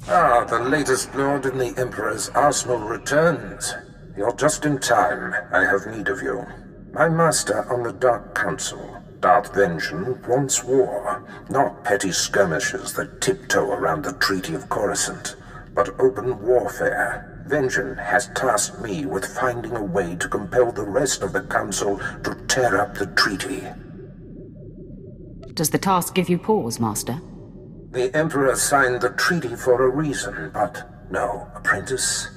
Ah, the latest lord in the Emperor's arsenal returns. You're just in time. I have need of you. My master on the Dark Council, Darth Vengeance, wants war. Not petty skirmishes that tiptoe around the Treaty of Coruscant, but open warfare. Vengeance has tasked me with finding a way to compel the rest of the Council to tear up the treaty. Does the task give you pause, Master? The Emperor signed the treaty for a reason, but no, apprentice.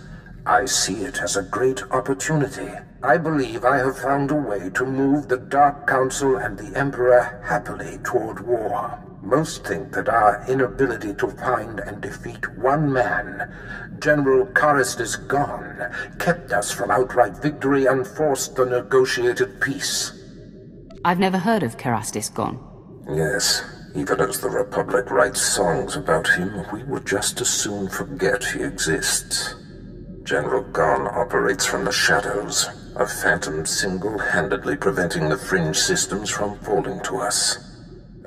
I see it as a great opportunity. I believe I have found a way to move the Dark Council and the Emperor happily toward war. Most think that our inability to find and defeat one man, General Caristus Gon, kept us from outright victory and forced the negotiated peace. I've never heard of Caristus Gon. Yes, even as the Republic writes songs about him, we would just as soon forget he exists. General Gon operates from the shadows, a phantom single-handedly preventing the fringe systems from falling to us.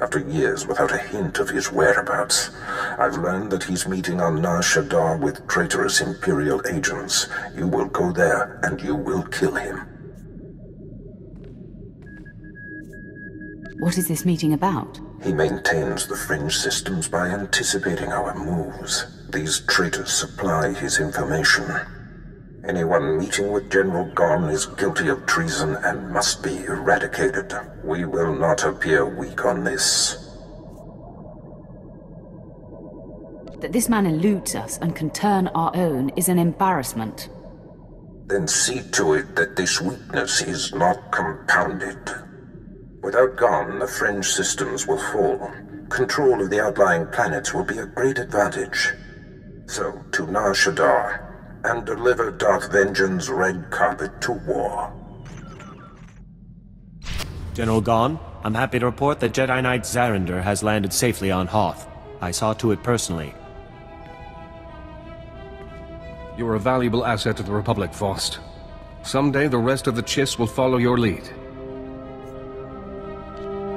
After years without a hint of his whereabouts, I've learned that he's meeting on Nar Shaddaa with traitorous Imperial agents. You will go there, and you will kill him. What is this meeting about? He maintains the fringe systems by anticipating our moves. These traitors supply his information. Anyone meeting with General Gon is guilty of treason and must be eradicated. We will not appear weak on this. That this man eludes us and can turn our own is an embarrassment. Then see to it that this weakness is not compounded. Without Gon, the fringe systems will fall. Control of the outlying planets will be a great advantage. So, to Nar Shaddaa, and deliver Darth Vengeance's red carpet to war. General Gon, I'm happy to report that Jedi Knight Zarander has landed safely on Hoth. I saw to it personally. You're a valuable asset to the Republic, Faust. Someday the rest of the Chiss will follow your lead.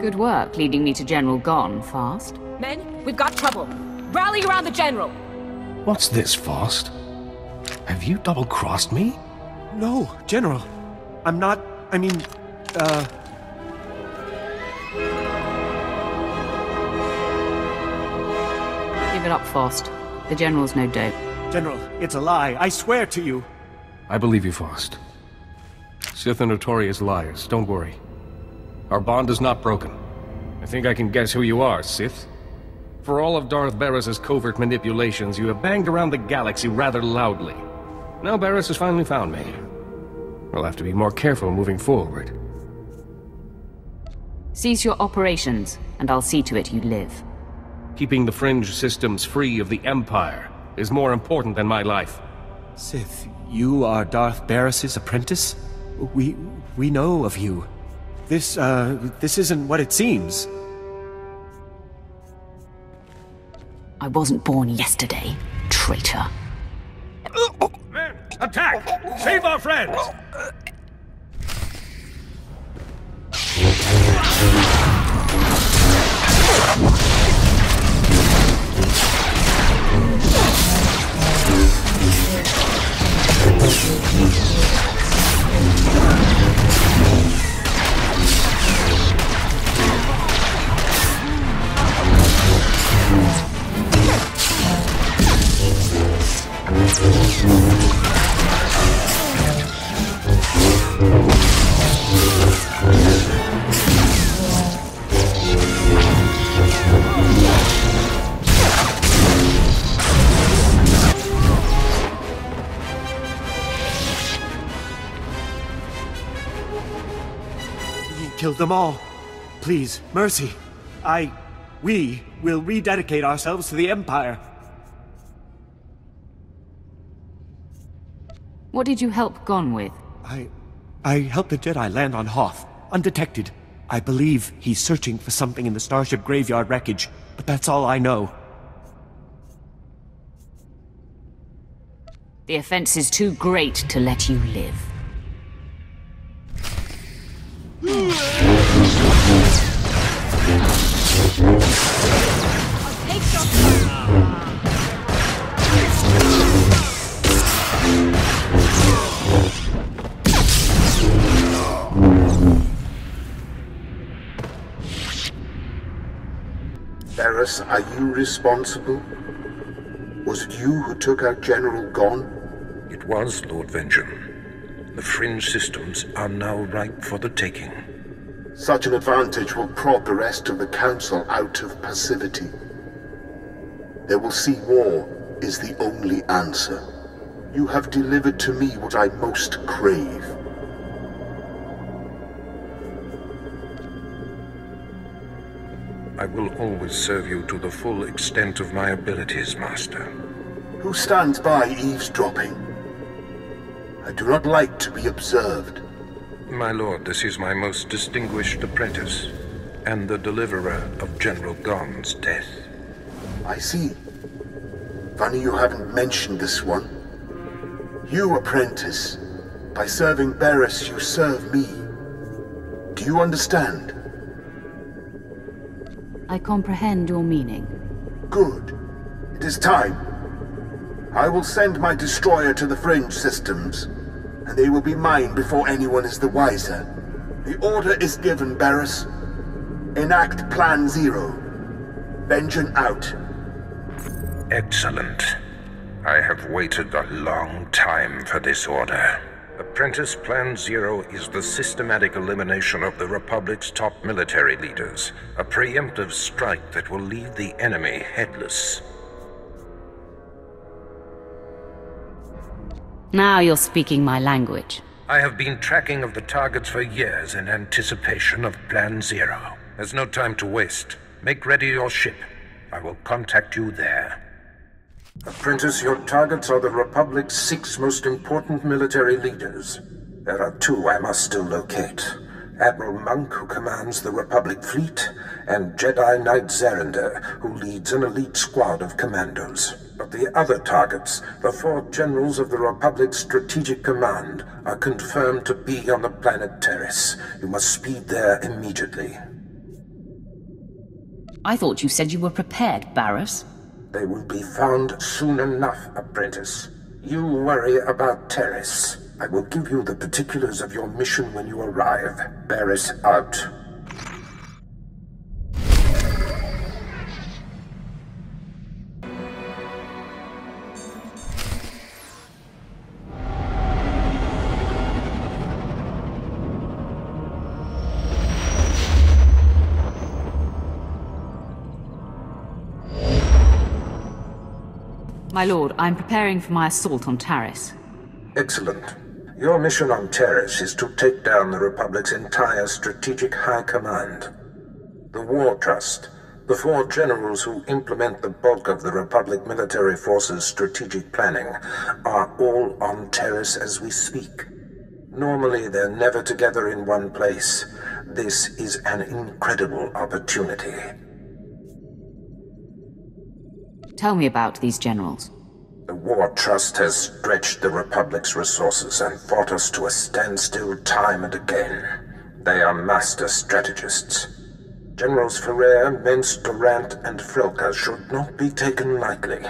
Good work leading me to General Gon, Fast. Men, we've got trouble. Rally around the General! What's this, Faust? Have you double-crossed me? No, General. I'm not... I mean, Give it up, Faust. The General's no dope. General, it's a lie. I swear to you. I believe you, Faust. Sith are notorious liars, don't worry. Our bond is not broken. I think I can guess who you are, Sith. For all of Darth Barris's covert manipulations, you have banged around the galaxy rather loudly. Now Barris has finally found me. We'll have to be more careful moving forward. Cease your operations, and I'll see to it you live. Keeping the fringe systems free of the Empire is more important than my life. Sith, you are Darth Barris's apprentice? We know of you. This isn't what it seems. I wasn't born yesterday, traitor. Men, attack! Save our friends! Killed them all. Please, mercy. We will rededicate ourselves to the Empire. What did you help Gon with? I helped the Jedi land on Hoth, undetected. I believe he's searching for something in the Starship Graveyard wreckage, but that's all I know. The offense is too great to let you live. Take your... Barris, are you responsible? Was it you who took out General Gon? It was, Lord Vengeance. The fringe systems are now ripe for the taking. Such an advantage will prod the rest of the Council out of passivity. They will see war is the only answer. You have delivered to me what I most crave. I will always serve you to the full extent of my abilities, Master. Who stands by eavesdropping? I do not like to be observed. My lord, this is my most distinguished apprentice, and the deliverer of General Gon's death. I see. Funny you haven't mentioned this one. You, apprentice, by serving Barris, you serve me. Do you understand? I comprehend your meaning. Good. It is time. I will send my destroyer to the fringe systems, and they will be mine before anyone is the wiser. The order is given, Barris. Enact Plan Zero. Vengeance out. Excellent. I have waited a long time for this order. Apprentice Plan Zero is the systematic elimination of the Republic's top military leaders. A preemptive strike that will leave the enemy headless. Now you're speaking my language. I have been tracking of the targets for years in anticipation of Plan Zero. There's no time to waste. Make ready your ship. I will contact you there. Apprentice, your targets are the Republic's 6 most important military leaders. There are 2 I must still locate. Admiral Monk, who commands the Republic fleet, and Jedi Knight Zerander, who leads an elite squad of commandos. But the other targets, the 4 generals of the Republic's strategic command, are confirmed to be on the planet Terrace. You must speed there immediately. I thought you said you were prepared, Barris. They will be found soon enough, apprentice. You worry about Terrace. I will give you the particulars of your mission when you arrive. Barris out. My lord, I'm preparing for my assault on Taris. Excellent. Your mission on Terrace is to take down the Republic's entire strategic high command. The War Trust, the 4 generals who implement the bulk of the Republic military forces' strategic planning, are all on Terrace as we speak. Normally, they're never together in one place. This is an incredible opportunity. Tell me about these generals. The War Trust has stretched the Republic's resources and fought us to a standstill time and again. They are master strategists. Generals Ferrer, Mence, Durant, and Frelka should not be taken lightly.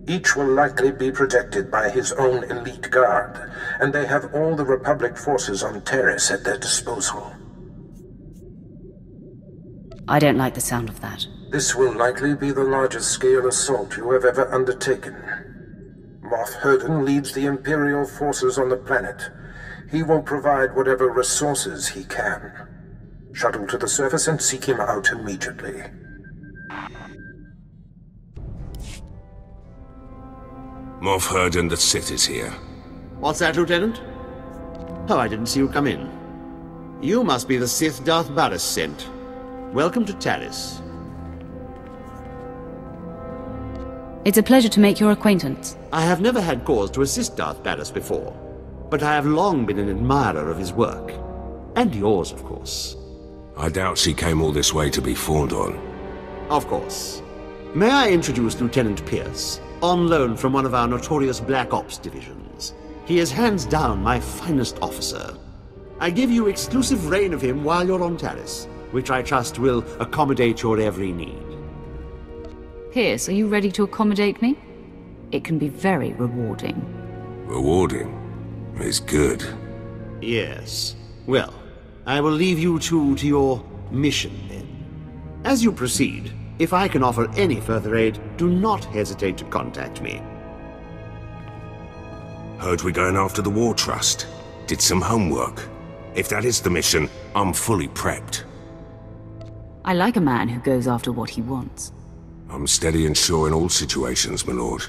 Each will likely be protected by his own elite guard, and they have all the Republic forces on Terrace at their disposal. I don't like the sound of that. This will likely be the largest scale assault you have ever undertaken. Moff Herden leads the Imperial forces on the planet. He will provide whatever resources he can. Shuttle to the surface and seek him out immediately. Moff Herden, the Sith is here. What's that, Lieutenant? Oh, I didn't see you come in. You must be the Sith Darth Barris sent. Welcome to Taris. It's a pleasure to make your acquaintance. I have never had cause to assist Darth Barris before, but I have long been an admirer of his work. And yours, of course. I doubt she came all this way to be fawned on. Of course. May I introduce Lieutenant Pierce, on loan from one of our notorious Black Ops divisions. He is hands down my finest officer. I give you exclusive reign of him while you're on Taris, which I trust will accommodate your every need. Pierce, are you ready to accommodate me? It can be very rewarding. Rewarding? Is good. Yes. Well, I will leave you two to your mission then. As you proceed, If I can offer any further aid, do not hesitate to contact me. Heard we're going after the War Trust. Did some homework. If that is the mission, I'm fully prepped. I like a man who goes after what he wants. I'm steady and sure in all situations, my lord.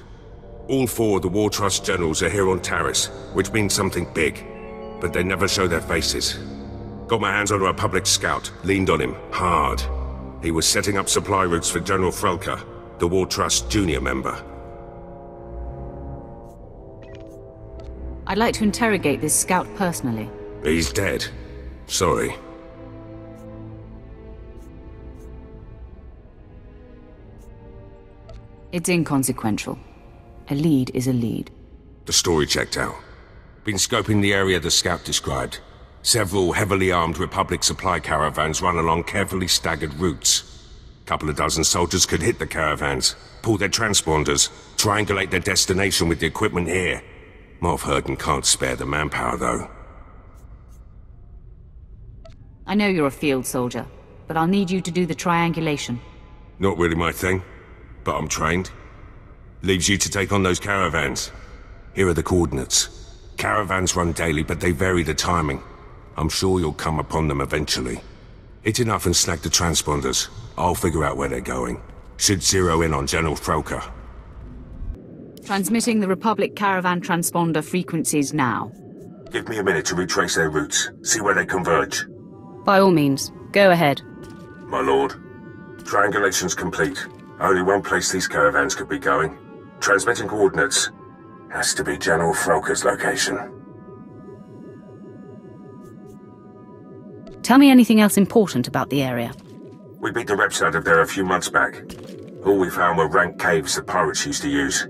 All 4 of the War Trust generals are here on Taris, which means something big. But they never show their faces. Got my hands on a Republic scout, leaned on him, hard. He was setting up supply routes for General Frelka, the War Trust junior member. I'd like to interrogate this scout personally. He's dead. Sorry. It's inconsequential. A lead is a lead. The story checked out. Been scoping the area the scout described. Several heavily armed Republic supply caravans run along carefully staggered routes. Couple of dozen soldiers could hit the caravans, pull their transponders, triangulate their destination with the equipment here. Moff Herden can't spare the manpower, though. I know you're a field soldier, but I'll need you to do the triangulation. Not really my thing, but I'm trained. Leaves you to take on those caravans. Here are the coordinates. Caravans run daily, but they vary the timing. I'm sure you'll come upon them eventually. Hit enough and snag the transponders. I'll figure out where they're going. Should zero in on General Frelka. Transmitting the Republic caravan transponder frequencies now. Give me a minute to retrace their routes, see where they converge. By all means, go ahead. My lord, triangulation's complete. Only one place these caravans could be going. Transmitting coordinates. Has to be General Frelka's location. Tell me anything else important about the area. We beat the reps out of there a few months back. All we found were rank caves the pirates used to use.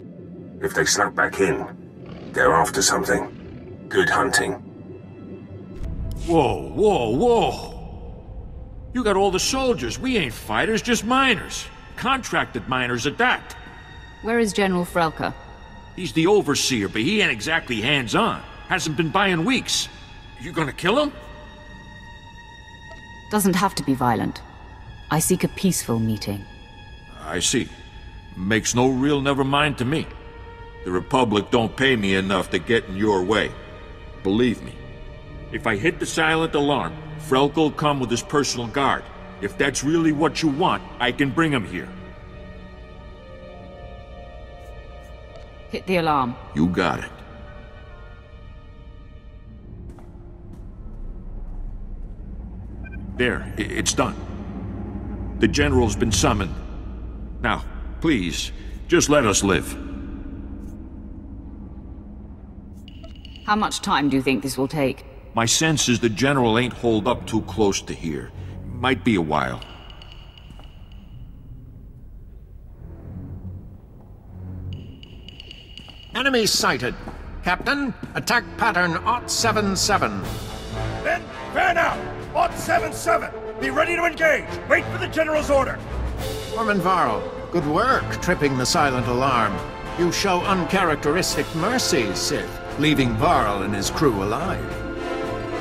If they snuck back in, they're after something. Good hunting. Whoa, whoa, whoa! You got all the soldiers. We ain't fighters, just miners. Contracted miners at that. Where is General Frelka? He's the overseer, but he ain't exactly hands-on. Hasn't been by in weeks. You gonna kill him? Doesn't have to be violent. I seek a peaceful meeting. I see. Makes no real never mind to me. The Republic don't pay me enough to get in your way. Believe me. If I hit the silent alarm, Frelka will come with his personal guard. If that's really what you want, I can bring him here. Hit the alarm. You got it. There, it's done. The General's been summoned. Now, please, just let us live. How much time do you think this will take? My sense is the General ain't holed up too close to here. Might be a while. Enemy sighted. Captain, attack pattern 077. Then, fan out! 077! Be ready to engage! Wait for the General's order! Orman Varl, good work tripping the silent alarm. You show uncharacteristic mercy, Sith, leaving Varl and his crew alive.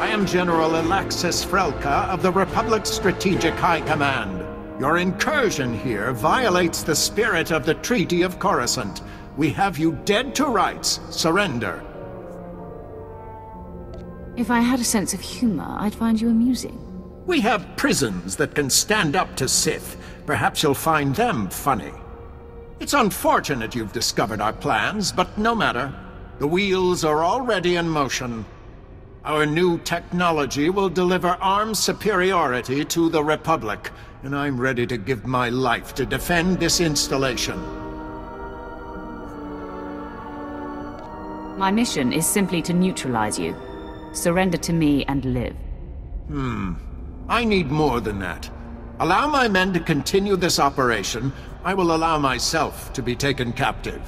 I am General Alexis Frelka of the Republic's Strategic High Command. Your incursion here violates the spirit of the Treaty of Coruscant. We have you dead to rights. Surrender. If I had a sense of humor, I'd find you amusing. We have prisons that can stand up to Sith. Perhaps you'll find them funny. It's unfortunate you've discovered our plans, but no matter. The wheels are already in motion. Our new technology will deliver armed superiority to the Republic, and I'm ready to give my life to defend this installation. My mission is simply to neutralize you. Surrender to me and live. I need more than that. Allow my men to continue this operation. I will allow myself to be taken captive.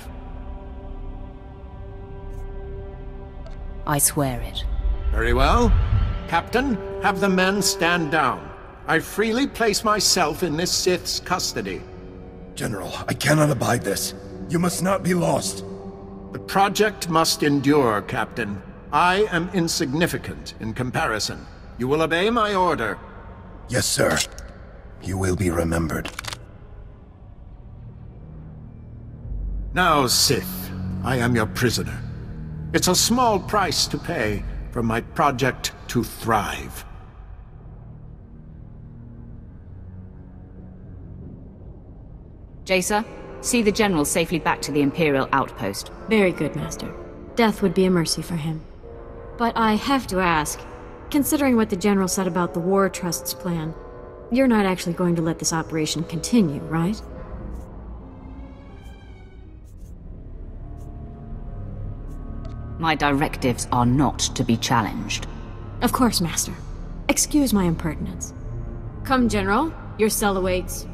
I swear it. Very well. Captain, have the men stand down. I freely place myself in this Sith's custody. General, I cannot abide this. You must not be lost. The project must endure, Captain. I am insignificant in comparison. You will obey my order. Yes, sir. You will be remembered. Now, Sith, I am your prisoner. It's a small price to pay for my project to thrive. Jacer, see the General safely back to the Imperial outpost. Very good, Master. Death would be a mercy for him. But I have to ask, considering what the General said about the War Trust's plan, you're not actually going to let this operation continue, right? My directives are not to be challenged. Of course, Master. Excuse my impertinence. Come, General. Your cell awaits.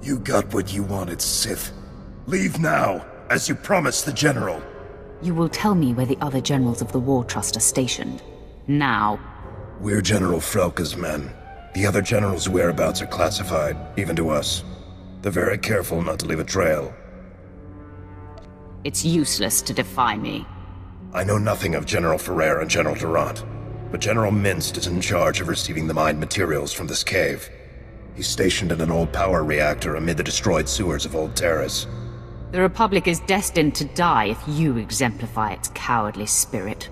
You got what you wanted, Sith. Leave now, as you promised the General. You will tell me where the other generals of the War Trust are stationed. Now. We're General Frelka's men. The other generals' whereabouts are classified, even to us. They're very careful not to leave a trail. It's useless to defy me. I know nothing of General Ferrer and General Durant, but General Minst is in charge of receiving the mined materials from this cave. He's stationed in an old power reactor amid the destroyed sewers of Old Terrace. The Republic is destined to die if you exemplify its cowardly spirit.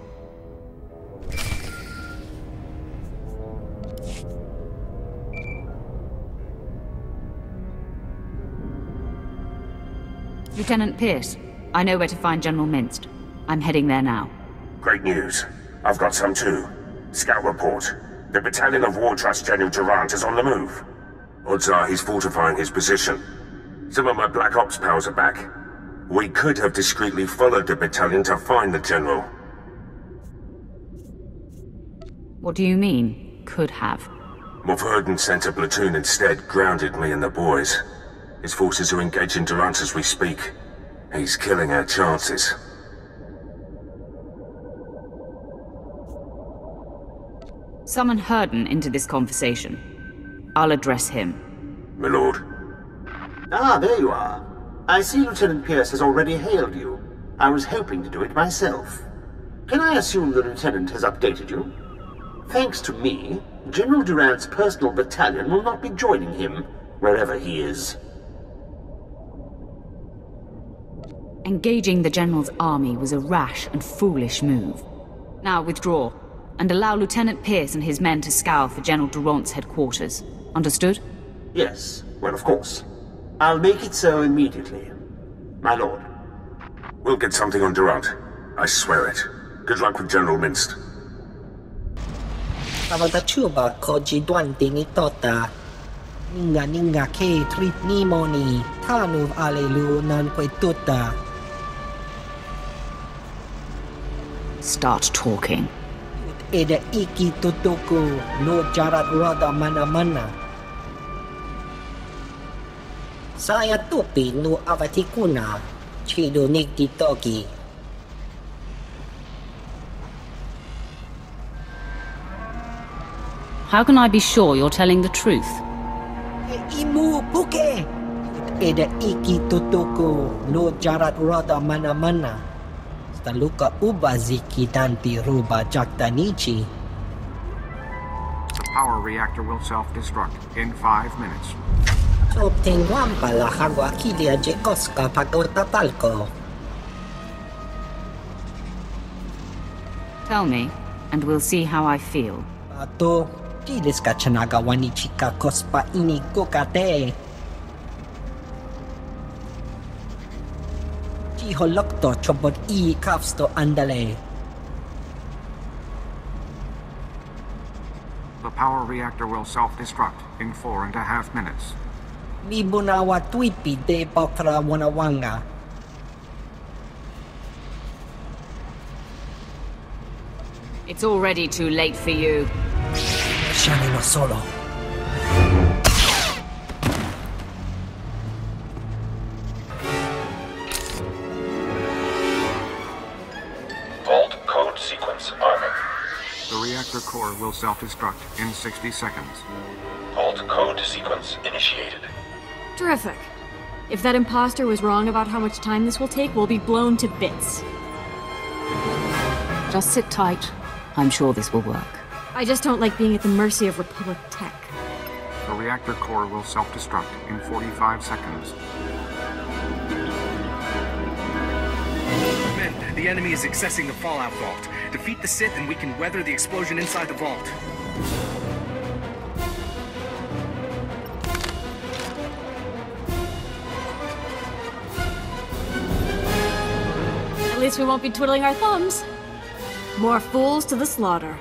Lieutenant Pierce, I know where to find General Minst. I'm heading there now. Great news. I've got some too. Scout report. The battalion of War Trust General Durant is on the move. Odds are he's fortifying his position. Some of my Black Ops pals are back. We could have discreetly followed the battalion to find the General. What do you mean, could have? Morverden sent a platoon instead, grounded me and the boys. His forces are engaging Durant as we speak. He's killing our chances. Summon Herden into this conversation. I'll address him. My lord. Ah, there you are. I see Lieutenant Pierce has already hailed you. I was hoping to do it myself. Can I assume the Lieutenant has updated you? Thanks to me, General Durant's personal battalion will not be joining him, wherever he is. Engaging the General's army was a rash and foolish move. Now withdraw, and allow Lieutenant Pierce and his men to scour for General Durant's headquarters. Understood? Yes, well, of course. I'll make it so immediately. My lord. We'll get something on Durant. I swear it. Good luck with General Minst. Avadachuba koji duante ni tota. Ninga ke trip ni moni. Tanu alelu nan kwe tota. Start talking. Eda iki totoku no jarat rada mana. Saya tupi no avatikuna. Chido nikti toki. How can I be sure you're telling the truth? Imu puke. Eda iki totoku no jarat rada mana. Staluka ubaziki tanti ruba jaktanichi. The power reactor will self-destruct in 5 minutes. Obtenguam pala hagwakilia jekoska pagotapalko. Tell me, and we'll see how I feel. Pato, kilis ka chanagawani chika kospa ini kokate. Chiholokto chobot I kafsto andale. The power reactor will self-destruct in 4.5 minutes. Mibunawa tuipi de pokra wanawanga. It's already too late for you. Shani no solo. Vault code sequence armor. The reactor core will self-destruct in 60 seconds. Vault code sequence initiated. Terrific. If that imposter was wrong about how much time this will take, we'll be blown to bits. Just sit tight. I'm sure this will work. I just don't like being at the mercy of Republic tech. The reactor core will self-destruct in 45 seconds. Men, the enemy is accessing the Fallout Vault. Defeat the Sith and we can weather the explosion inside the vault. At least we won't be twiddling our thumbs. More fools to the slaughter.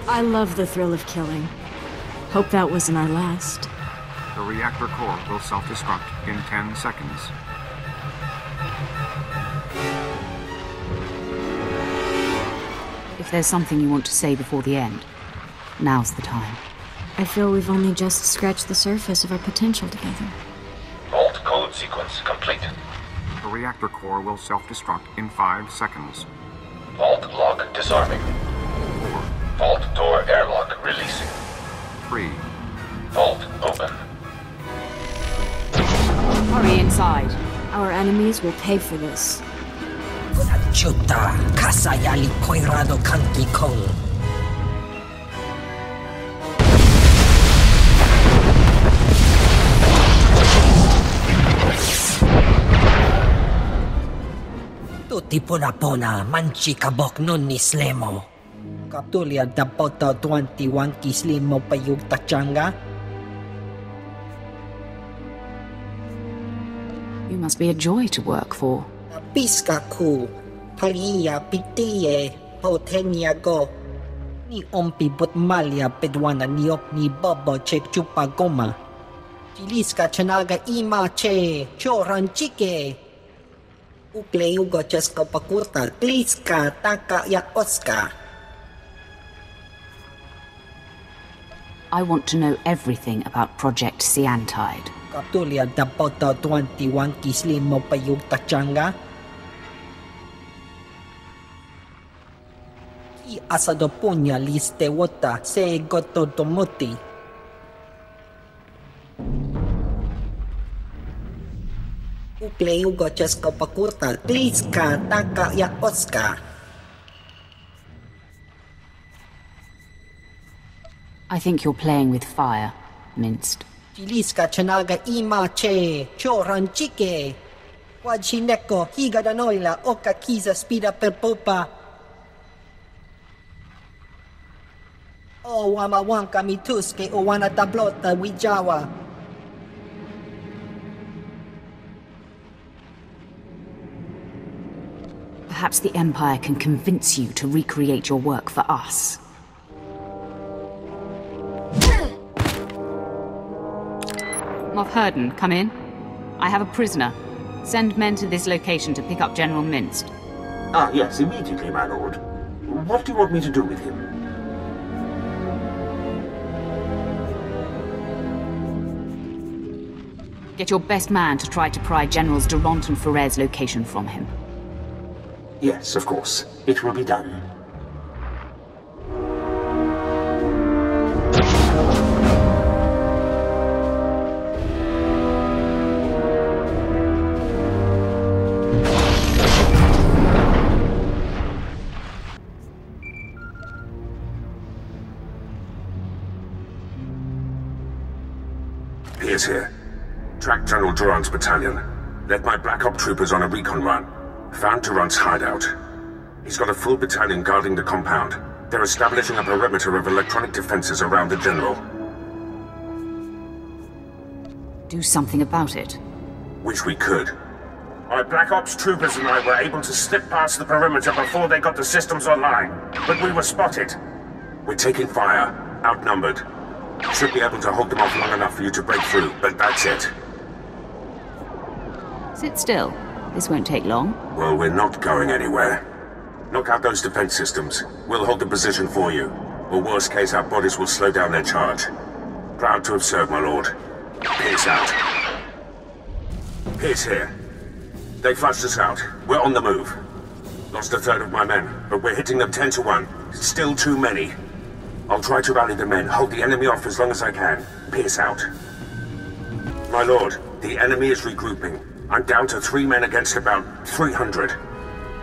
I love the thrill of killing. Hope that wasn't our last. The reactor core will self-destruct in 10 seconds. If there's something you want to say before the end, now's the time. I feel we've only just scratched the surface of our potential together. Vault code sequence complete. The reactor core will self-destruct in 5 seconds. Vault lock disarming. 4, Vault door airlock releasing. 3, Vault open. Hurry inside. Our enemies will pay for this. Chuta, kasayali koirado kanki kong. Tuti pona manchi kabok nun ni slemo. Kaptulia dapota 21 kislimo payug tachanga. You must be a joy to work for. Piska ku, paliya pitiye, potenya go. Ni ompi but malia pedwana niop ni bobo che chupa goma. Chiliska chanaga ima che, choran chike. Ukle ugo chesko pakurta, kliska taka yakoska. I want to know everything about Project Cyantide. Kaptulia dapota 21 kislimo payug tachanga. Ki asado punya liste wota se goto tomuti. Ukle ugo chesko pakurta, kliska taka yakoska. I think you're playing with fire, Minced. Chiliska chanaga ima che, choran chike. Wajineko, higa da noila, oka kiza spida per popa. O wama wanka mituske o wana tablota wijawa. Perhaps the Empire can convince you to recreate your work for us. Moff Herden, come in. I have a prisoner. Send men to this location to pick up General Minced. Ah, yes, immediately, my lord. What do you want me to do with him? Get your best man to try to pry Generals Durant and Ferrer's location from him. Yes, of course. It will be done. He is here. Track General Durant's battalion. Led my Black Op troopers on a recon run. Found Durant's hideout. He's got a full battalion guarding the compound. They're establishing a perimeter of electronic defenses around the General. Do something about it. Wish we could. My Black Ops troopers and I were able to slip past the perimeter before they got the systems online. But we were spotted. We're taking fire. Outnumbered. Should be able to hold them off long enough for you to break through, but that's it. Sit still. This won't take long. Well, we're not going anywhere. Knock out those defense systems. We'll hold the position for you. Or worst case, our bodies will slow down their charge. Proud to have served, my lord. Pierce out. Pierce here. They flushed us out. We're on the move. Lost a third of my men, but we're hitting them 10 to 1. Still too many. I'll try to rally the men, hold the enemy off as long as I can. Pierce out. My lord, the enemy is regrouping. I'm down to 3 men against about 300.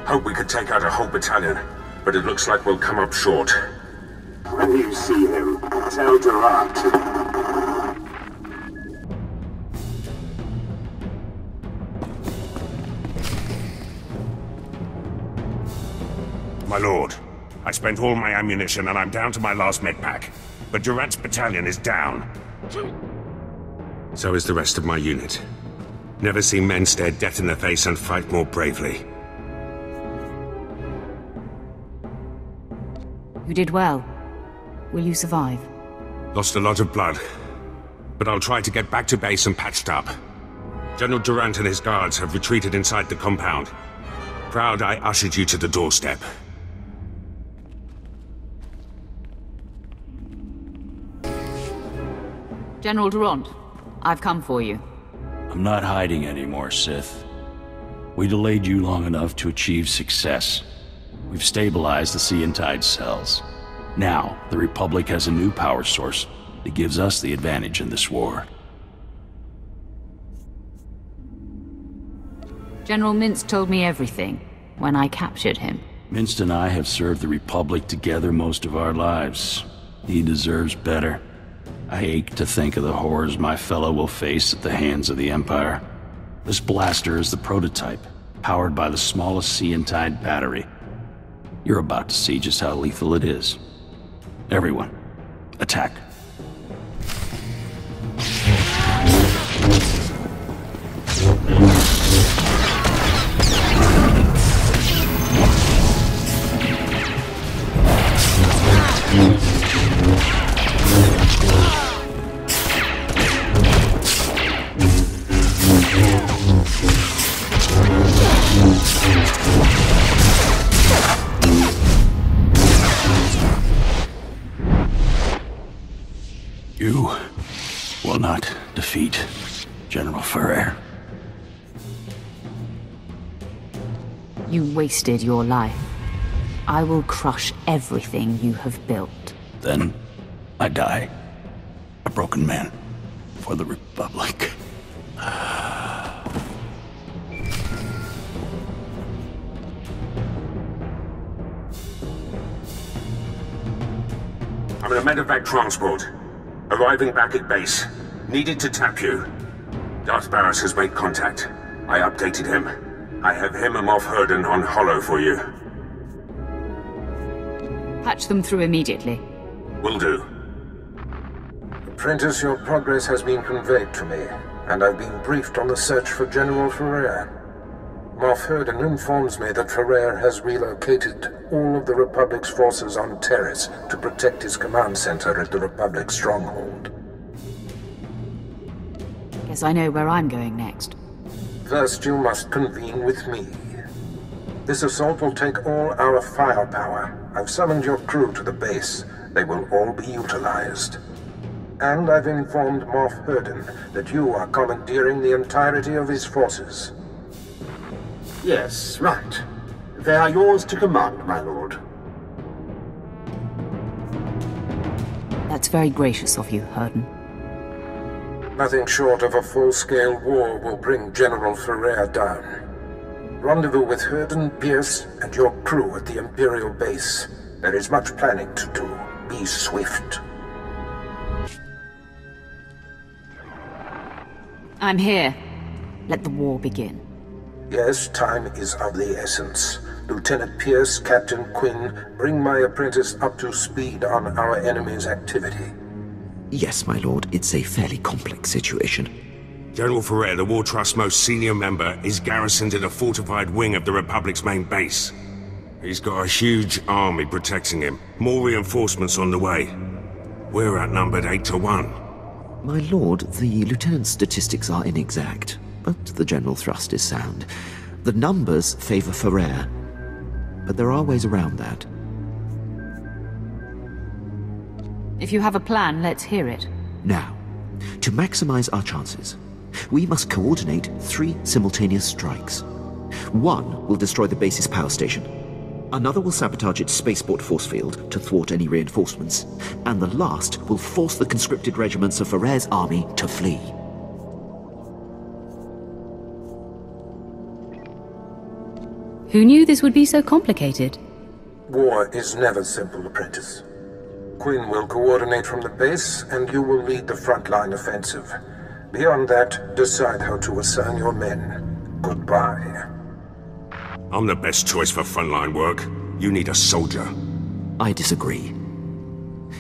Hope we could take out a whole battalion, but it looks like we'll come up short. When you see him, tell Darth. My lord, I spent all my ammunition and I'm down to my last medpack. But Durant's battalion is down. So is the rest of my unit. Never seen men stare death in the face and fight more bravely. You did well. Will you survive? Lost a lot of blood. But I'll try to get back to base and patched up. General Durant and his guards have retreated inside the compound. Proud I ushered you to the doorstep. General Durant, I've come for you. I'm not hiding anymore, Sith. We delayed you long enough to achieve success. We've stabilized the Sea and Tide cells. Now, the Republic has a new power source that gives us the advantage in this war. General Mintz told me everything when I captured him. Minst and I have served the Republic together most of our lives. He deserves better. I ache to think of the horrors my fellow will face at the hands of the Empire. This blaster is the prototype, powered by the smallest Sea and Tide battery. You're about to see just how lethal it is. Everyone, attack. You will not defeat General Ferrer. You wasted your life. I will crush everything you have built. Then I die. A broken man for the Republic. I'm in a medevac transport. Arriving back at base. Needed to tap you. Darth Barris has made contact. I updated him. I have him and Moff Herden on Hollow for you. Patch them through immediately. Will do. Apprentice, your progress has been conveyed to me, and I've been briefed on the search for General Ferrer. Moff Herden informs me that Ferrer has relocated all of the Republic's forces on Terrace to protect his command center at the Republic stronghold. Guess I know where I'm going next. First, you must convene with me. This assault will take all our firepower. I've summoned your crew to the base. They will all be utilized. And I've informed Moff Herden that you are commandeering the entirety of his forces. Yes, right. They are yours to command, my lord. That's very gracious of you, Herden. Nothing short of a full-scale war will bring General Ferrer down. Rendezvous with Herden, Pierce, and your crew at the Imperial base. There is much planning to do. Be swift. I'm here. Let the war begin. Yes, time is of the essence. Lieutenant Pierce, Captain Quinn, bring my apprentice up to speed on our enemy's activity. Yes, my lord. It's a fairly complex situation. General Ferrer, the War Trust's most senior member, is garrisoned in a fortified wing of the Republic's main base. He's got a huge army protecting him. More reinforcements on the way. We're outnumbered 8 to 1. My lord, the lieutenant's statistics are inexact, but the general thrust is sound. The numbers favor Ferrer, but there are ways around that. If you have a plan, let's hear it. Now, to maximize our chances, we must coordinate 3 simultaneous strikes. One will destroy the base's power station. Another will sabotage its spaceport force field to thwart any reinforcements. And the last will force the conscripted regiments of Ferrer's army to flee. Who knew this would be so complicated? War is never simple, apprentice. Quinn will coordinate from the base, and you will lead the frontline offensive. Beyond that, decide how to assign your men. Goodbye. I'm the best choice for frontline work. You need a soldier. I disagree.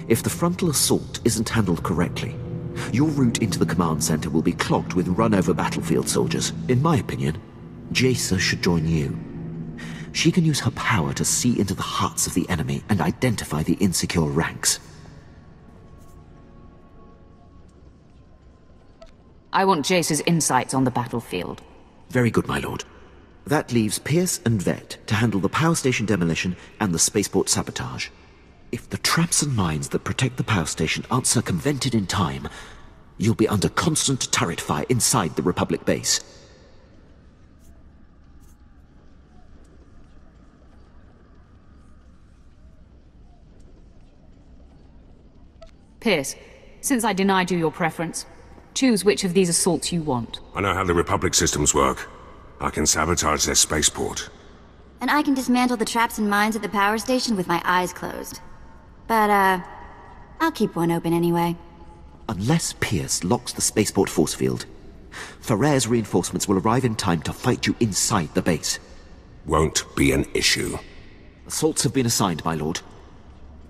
If the frontal assault isn't handled correctly, your route into the command center will be clogged with run-over battlefield soldiers. In my opinion, Jaisa should join you. She can use her power to see into the hearts of the enemy and identify the insecure ranks. I want Jace's insights on the battlefield. Very good, my lord. That leaves Pierce and Vet to handle the power station demolition and the spaceport sabotage. If the traps and mines that protect the power station aren't circumvented in time, you'll be under constant turret fire inside the Republic base. Pierce, since I denied you your preference, choose which of these assaults you want. I know how the Republic systems work. I can sabotage their spaceport. And I can dismantle the traps and mines at the power station with my eyes closed. But, I'll keep one open anyway. Unless Pierce locks the spaceport force field, Ferrer's reinforcements will arrive in time to fight you inside the base. Won't be an issue. Assaults have been assigned, my lord.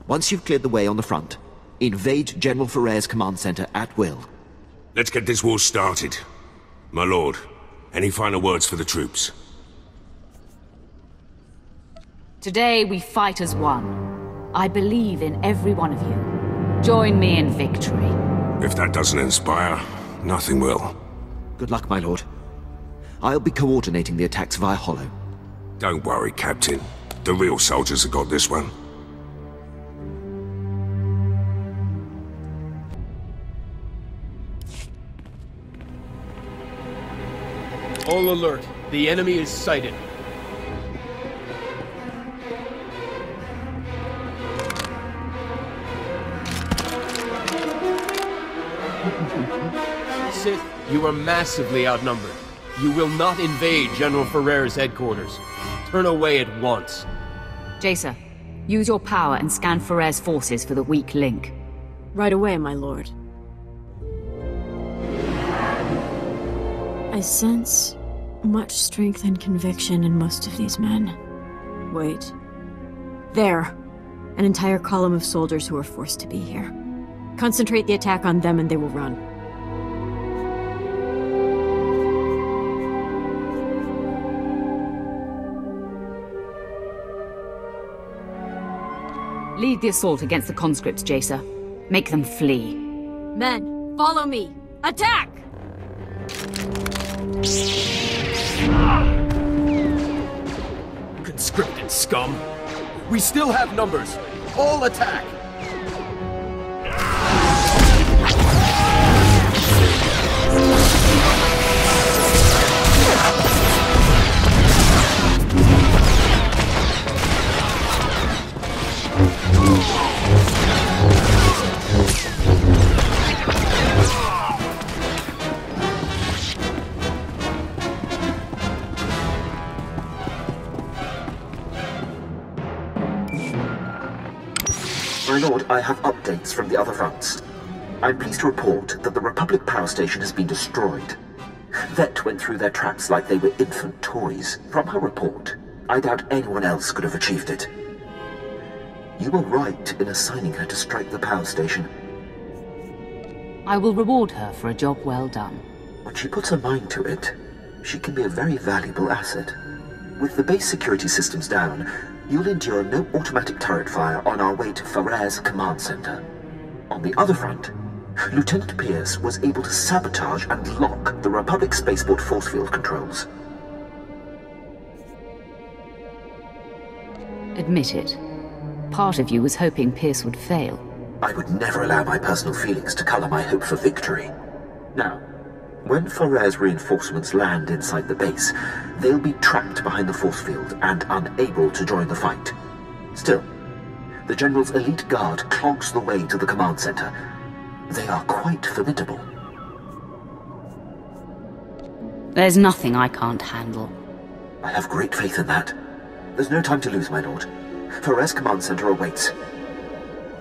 Once you've cleared the way on the front, invade General Ferrer's command center at will. Let's get this war started. My lord, any final words for the troops? Today we fight as one. I believe in every one of you. Join me in victory. If that doesn't inspire, nothing will. Good luck, my lord. I'll be coordinating the attacks via Hollow. Don't worry, Captain. The real soldiers have got this one. All alert. The enemy is sighted. Sith, you are massively outnumbered. You will not invade General Ferrer's headquarters. Turn away at once. Jaisa, use your power and scan Ferrer's forces for the weak link. Right away, my lord. I sense much strength and conviction in most of these men. Wait. There. An entire column of soldiers who are forced to be here. Concentrate the attack on them and they will run. Lead the assault against the conscripts, Jaisa. Make them flee. Men, follow me! Attack! Conscripted scum! We still have numbers! All attack! My lord, I have updates from the other fronts. I'm pleased to report that the Republic power station has been destroyed. Vet went through their traps like they were infant toys. From her report, I doubt anyone else could have achieved it. You were right in assigning her to strike the power station. I will reward her for a job well done. When she puts her mind to it, she can be a very valuable asset. With the base security systems down, you'll endure no automatic turret fire on our way to Ferrer's command center. On the other front, Lieutenant Pierce was able to sabotage and lock the Republic spaceport force field controls. Admit it. Part of you was hoping Pierce would fail. I would never allow my personal feelings to color my hope for victory. Now, when Foraire's reinforcements land inside the base, they'll be trapped behind the force field and unable to join the fight. Still, the General's elite guard clogs the way to the command center. They are quite formidable. There's nothing I can't handle. I have great faith in that. There's no time to lose, my lord. Foraire's command center awaits.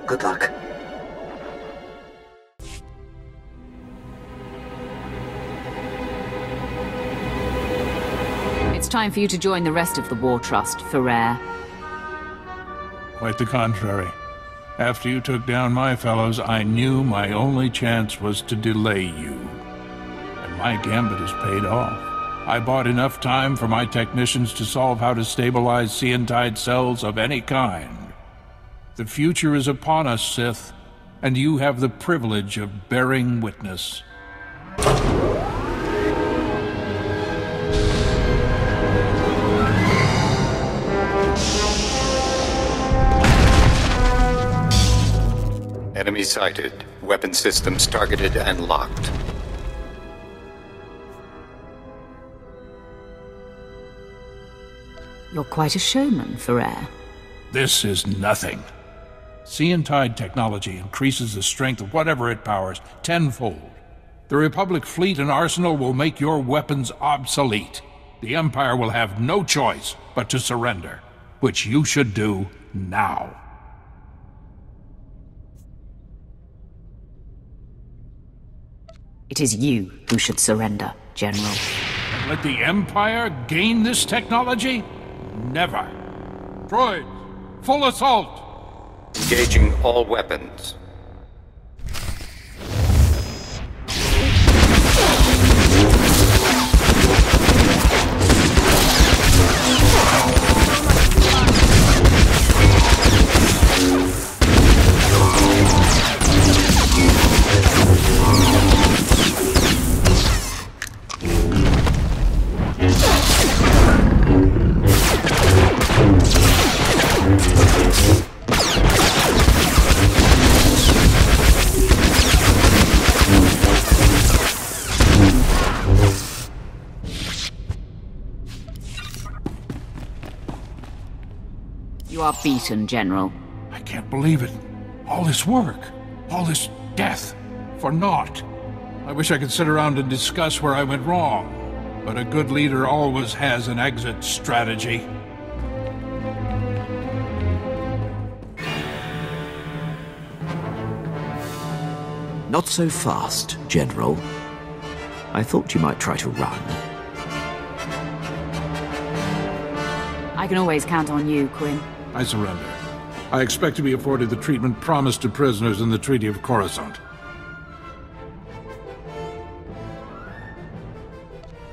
Good luck. It's time for you to join the rest of the War Trust, Faraire. Quite the contrary. After you took down my fellows, I knew my only chance was to delay you. And my gambit has paid off. I bought enough time for my technicians to solve how to stabilize Seantide cells of any kind. The future is upon us, Sith, and you have the privilege of bearing witness. Enemy sighted. Weapon systems targeted and locked. You're quite a showman, Faraire. This is nothing. Seantide technology increases the strength of whatever it powers tenfold. The Republic fleet and arsenal will make your weapons obsolete. The Empire will have no choice but to surrender, which you should do now. It is you who should surrender, General. And let the Empire gain this technology? Never. Droids, full assault! Engaging all weapons. You are beaten, General. I can't believe it. All this work, all this death, for naught. I wish I could sit around and discuss where I went wrong, but a good leader always has an exit strategy. Not so fast, General. I thought you might try to run. I can always count on you, Quinn. I surrender. I expect to be afforded the treatment promised to prisoners in the Treaty of Coruscant.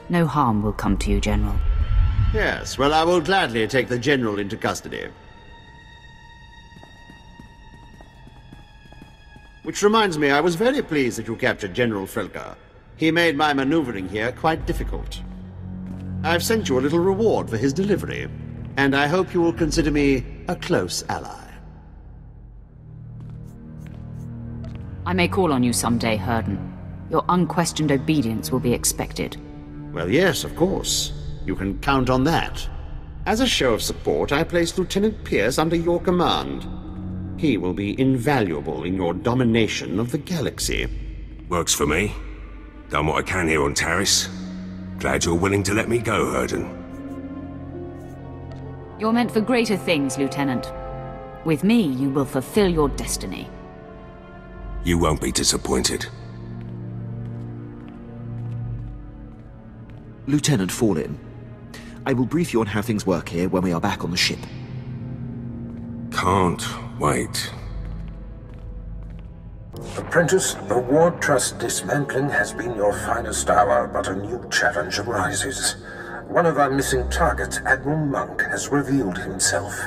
No harm will come to you, General. Yes, well, I will gladly take the General into custody. Which reminds me, I was very pleased that you captured General Frelka. He made my maneuvering here quite difficult. I've sent you a little reward for his delivery, and I hope you will consider me a close ally. I may call on you someday, Herden. Your unquestioned obedience will be expected. Well, yes, of course. You can count on that. As a show of support, I place Lieutenant Pierce under your command. He will be invaluable in your domination of the galaxy. Works for me. Done what I can here on Taris. Glad you're willing to let me go, Herden. You're meant for greater things, Lieutenant. With me, you will fulfill your destiny. You won't be disappointed. Lieutenant Fallin, I will brief you on how things work here when we are back on the ship. Can't wait. Apprentice, the War Trust dismantling has been your finest hour, but a new challenge arises. One of our missing targets, Admiral Monk, has revealed himself.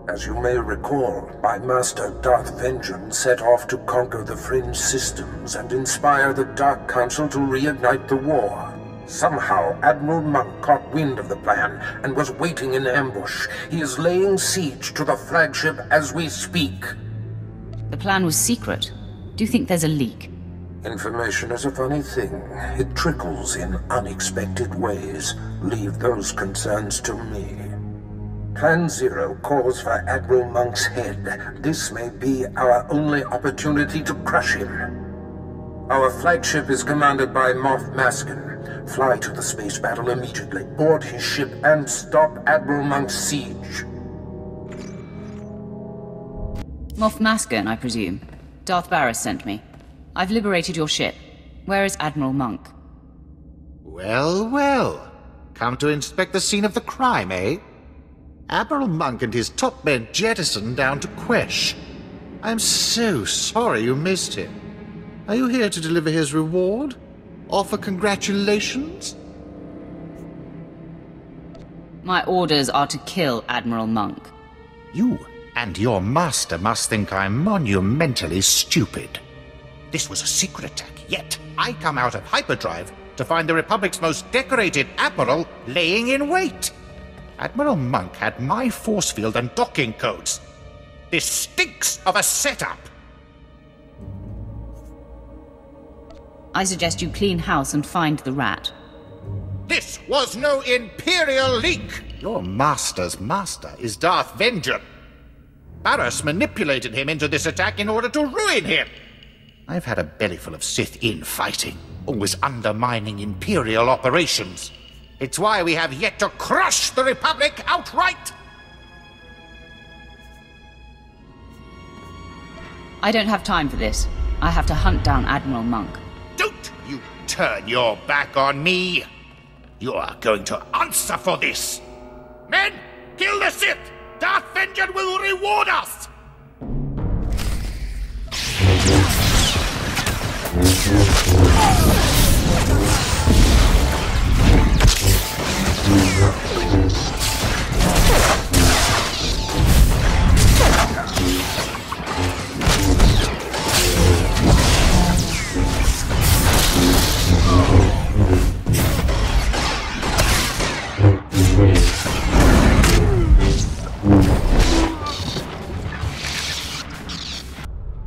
As you may recall, my master, Darth Vengeance, set off to conquer the Fringe systems and inspire the Dark Council to reignite the war. Somehow, Admiral Monk caught wind of the plan and was waiting in ambush. He is laying siege to the flagship as we speak. The plan was secret. Do you think there's a leak? Information is a funny thing. It trickles in unexpected ways. Leave those concerns to me. Plan Zero calls for Admiral Monk's head. This may be our only opportunity to crush him. Our flagship is commanded by Moff Maskin. Fly to the space battle immediately. Board his ship and stop Admiral Monk's siege. Moff Maskin, I presume. Darth Barris sent me. I've liberated your ship. Where is Admiral Monk? Well, well. Come to inspect the scene of the crime, eh? Admiral Monk and his top men jettisoned down to Quesh. I'm so sorry you missed him. Are you here to deliver his reward? Offer congratulations? My orders are to kill Admiral Monk. You and your master must think I'm monumentally stupid. This was a secret attack, yet I come out of hyperdrive to find the Republic's most decorated admiral laying in wait. Admiral Monk had my force field and docking codes. This stinks of a setup. I suggest you clean house and find the rat. This was no Imperial leak! Your master's master is Darth Vengeance. Barris manipulated him into this attack in order to ruin him. I've had a bellyful of Sith infighting, always undermining Imperial operations. It's why we have yet to crush the Republic outright! I don't have time for this. I have to hunt down Admiral Monk. Don't you turn your back on me! You are going to answer for this! Men, kill the Sith! Darth Vengeance will reward us!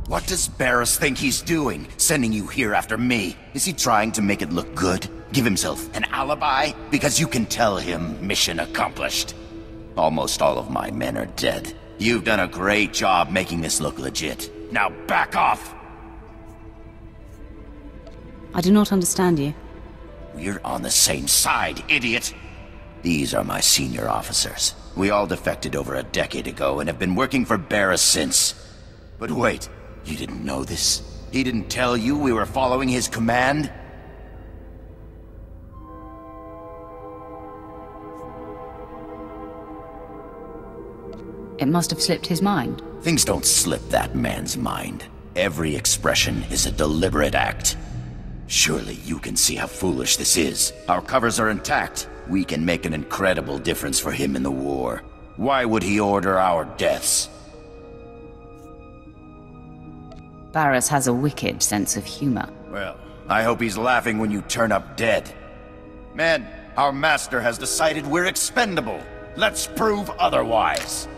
What does Barris think he's doing, sending you here after me? Is he trying to make it look good? Give himself an alibi? Because you can tell him mission accomplished. Almost all of my men are dead. You've done a great job making this look legit. Now back off! I do not understand you. We're on the same side, idiot! These are my senior officers. We all defected over a decade ago and have been working for Barris since. But wait, you didn't know this? He didn't tell you we were following his command? It must have slipped his mind. Things don't slip that man's mind. Every expression is a deliberate act. Surely you can see how foolish this is. Our covers are intact. We can make an incredible difference for him in the war. Why would he order our deaths? Barris has a wicked sense of humor. Well, I hope he's laughing when you turn up dead. Men, our master has decided we're expendable. Let's prove otherwise.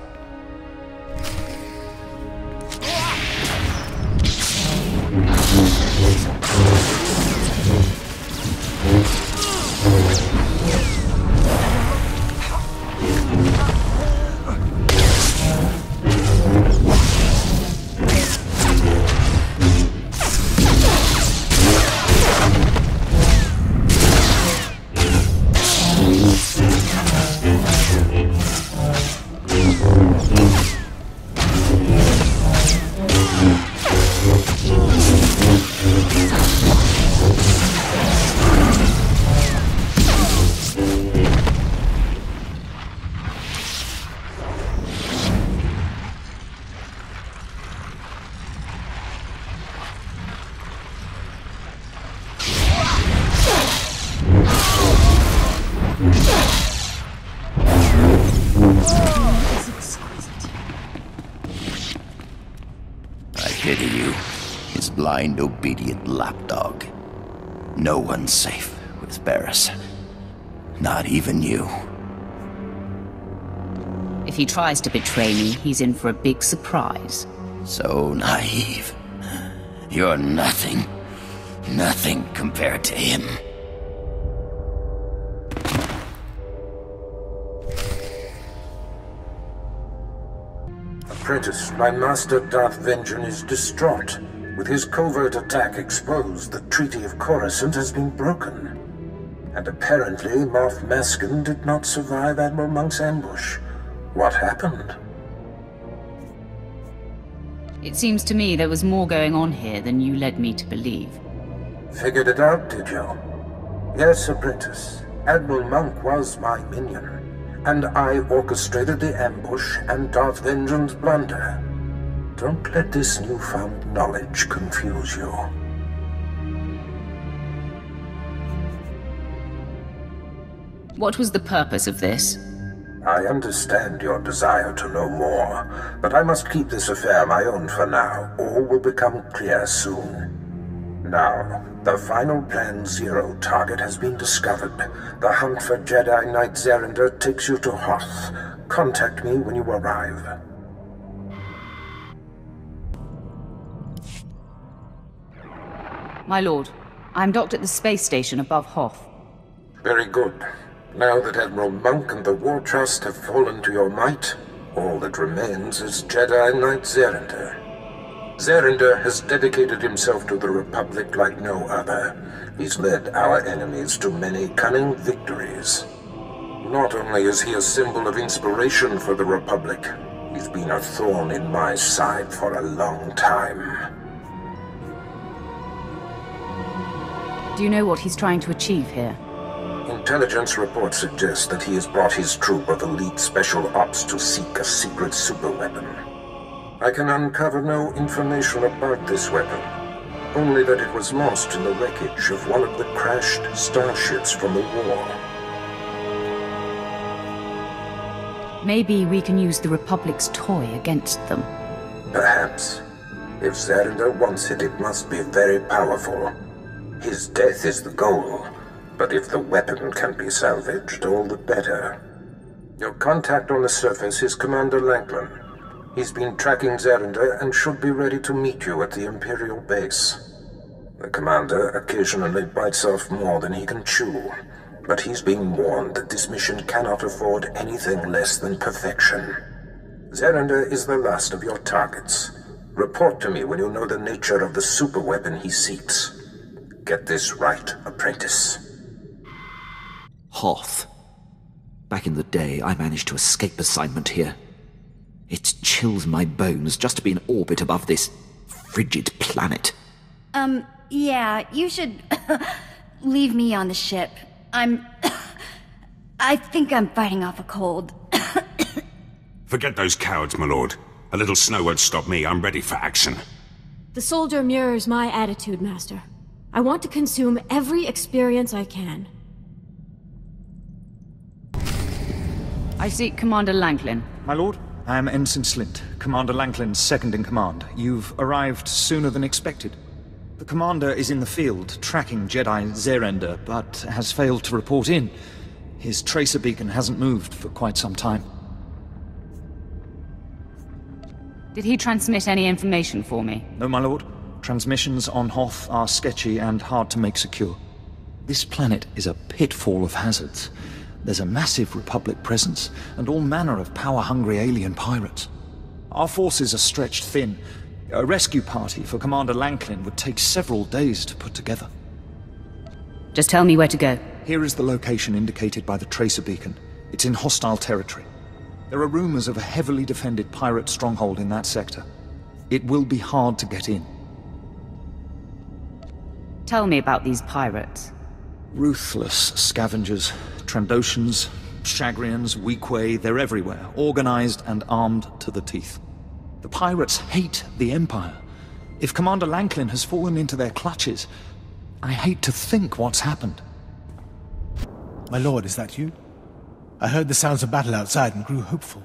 Blind, obedient lapdog. No one's safe with Barris. Not even you. If he tries to betray me, he's in for a big surprise. So naive. You're nothing. Nothing compared to him. Apprentice, my master Darth Vengeance is distraught. With his covert attack exposed, the Treaty of Coruscant has been broken. And apparently, Moff Maskin did not survive Admiral Monk's ambush. What happened? It seems to me there was more going on here than you led me to believe. Figured it out, did you? Yes, Apprentice. Admiral Monk was my minion. And I orchestrated the ambush and Darth Vengeance's blunder. Don't let this newfound knowledge confuse you. What was the purpose of this? I understand your desire to know more, but I must keep this affair my own for now. All will become clear soon. Now, the final Plan Zero target has been discovered. The hunt for Jedi Knight Zerinder takes you to Hoth. Contact me when you arrive. My lord, I'm docked at the space station above Hoth. Very good. Now that Admiral Monk and the War Trust have fallen to your might, all that remains is Jedi Knight Zerinder. Zerinder has dedicated himself to the Republic like no other. He's led our enemies to many cunning victories. Not only is he a symbol of inspiration for the Republic, he's been a thorn in my side for a long time. Do you know what he's trying to achieve here? Intelligence reports suggest that he has brought his troop of elite special ops to seek a secret superweapon. I can uncover no information about this weapon, only that it was lost in the wreckage of one of the crashed starships from the war. Maybe we can use the Republic's toy against them. Perhaps. If Zerinder wants it, it must be very powerful. His death is the goal, but if the weapon can be salvaged, all the better. Your contact on the surface is Commander Lanklin. He's been tracking Zerinder and should be ready to meet you at the Imperial base. The commander occasionally bites off more than he can chew, but he's being warned that this mission cannot afford anything less than perfection. Zerinder is the last of your targets. Report to me when you know the nature of the superweapon he seeks. Get this right, Apprentice. Hoth. Back in the day, I managed to escape assignment here. It chills my bones just to be in orbit above this frigid planet. Yeah, you should leave me on the ship. I think I'm fighting off a cold. Forget those cowards, my lord. A little snow won't stop me. I'm ready for action. The soldier mirrors my attitude, Master. I want to consume every experience I can. I seek Commander Lanklin. My lord, I am Ensign Slint, Commander Lanklin's second-in-command. You've arrived sooner than expected. The commander is in the field, tracking Jedi Zerinder, but has failed to report in. His tracer beacon hasn't moved for quite some time. Did he transmit any information for me? No, my lord. Transmissions on Hoth are sketchy and hard to make secure. This planet is a pitfall of hazards. There's a massive Republic presence, and all manner of power-hungry alien pirates. Our forces are stretched thin. A rescue party for Commander Lanklin would take several days to put together. Just tell me where to go. Here is the location indicated by the tracer beacon. It's in hostile territory. There are rumors of a heavily defended pirate stronghold in that sector. It will be hard to get in. Tell me about these pirates. Ruthless scavengers, Trandoshans, Chagrians, Weequay, they're everywhere, organized and armed to the teeth. The pirates hate the Empire. If Commander Lanklin has fallen into their clutches, I hate to think what's happened. My lord, is that you? I heard the sounds of battle outside and grew hopeful.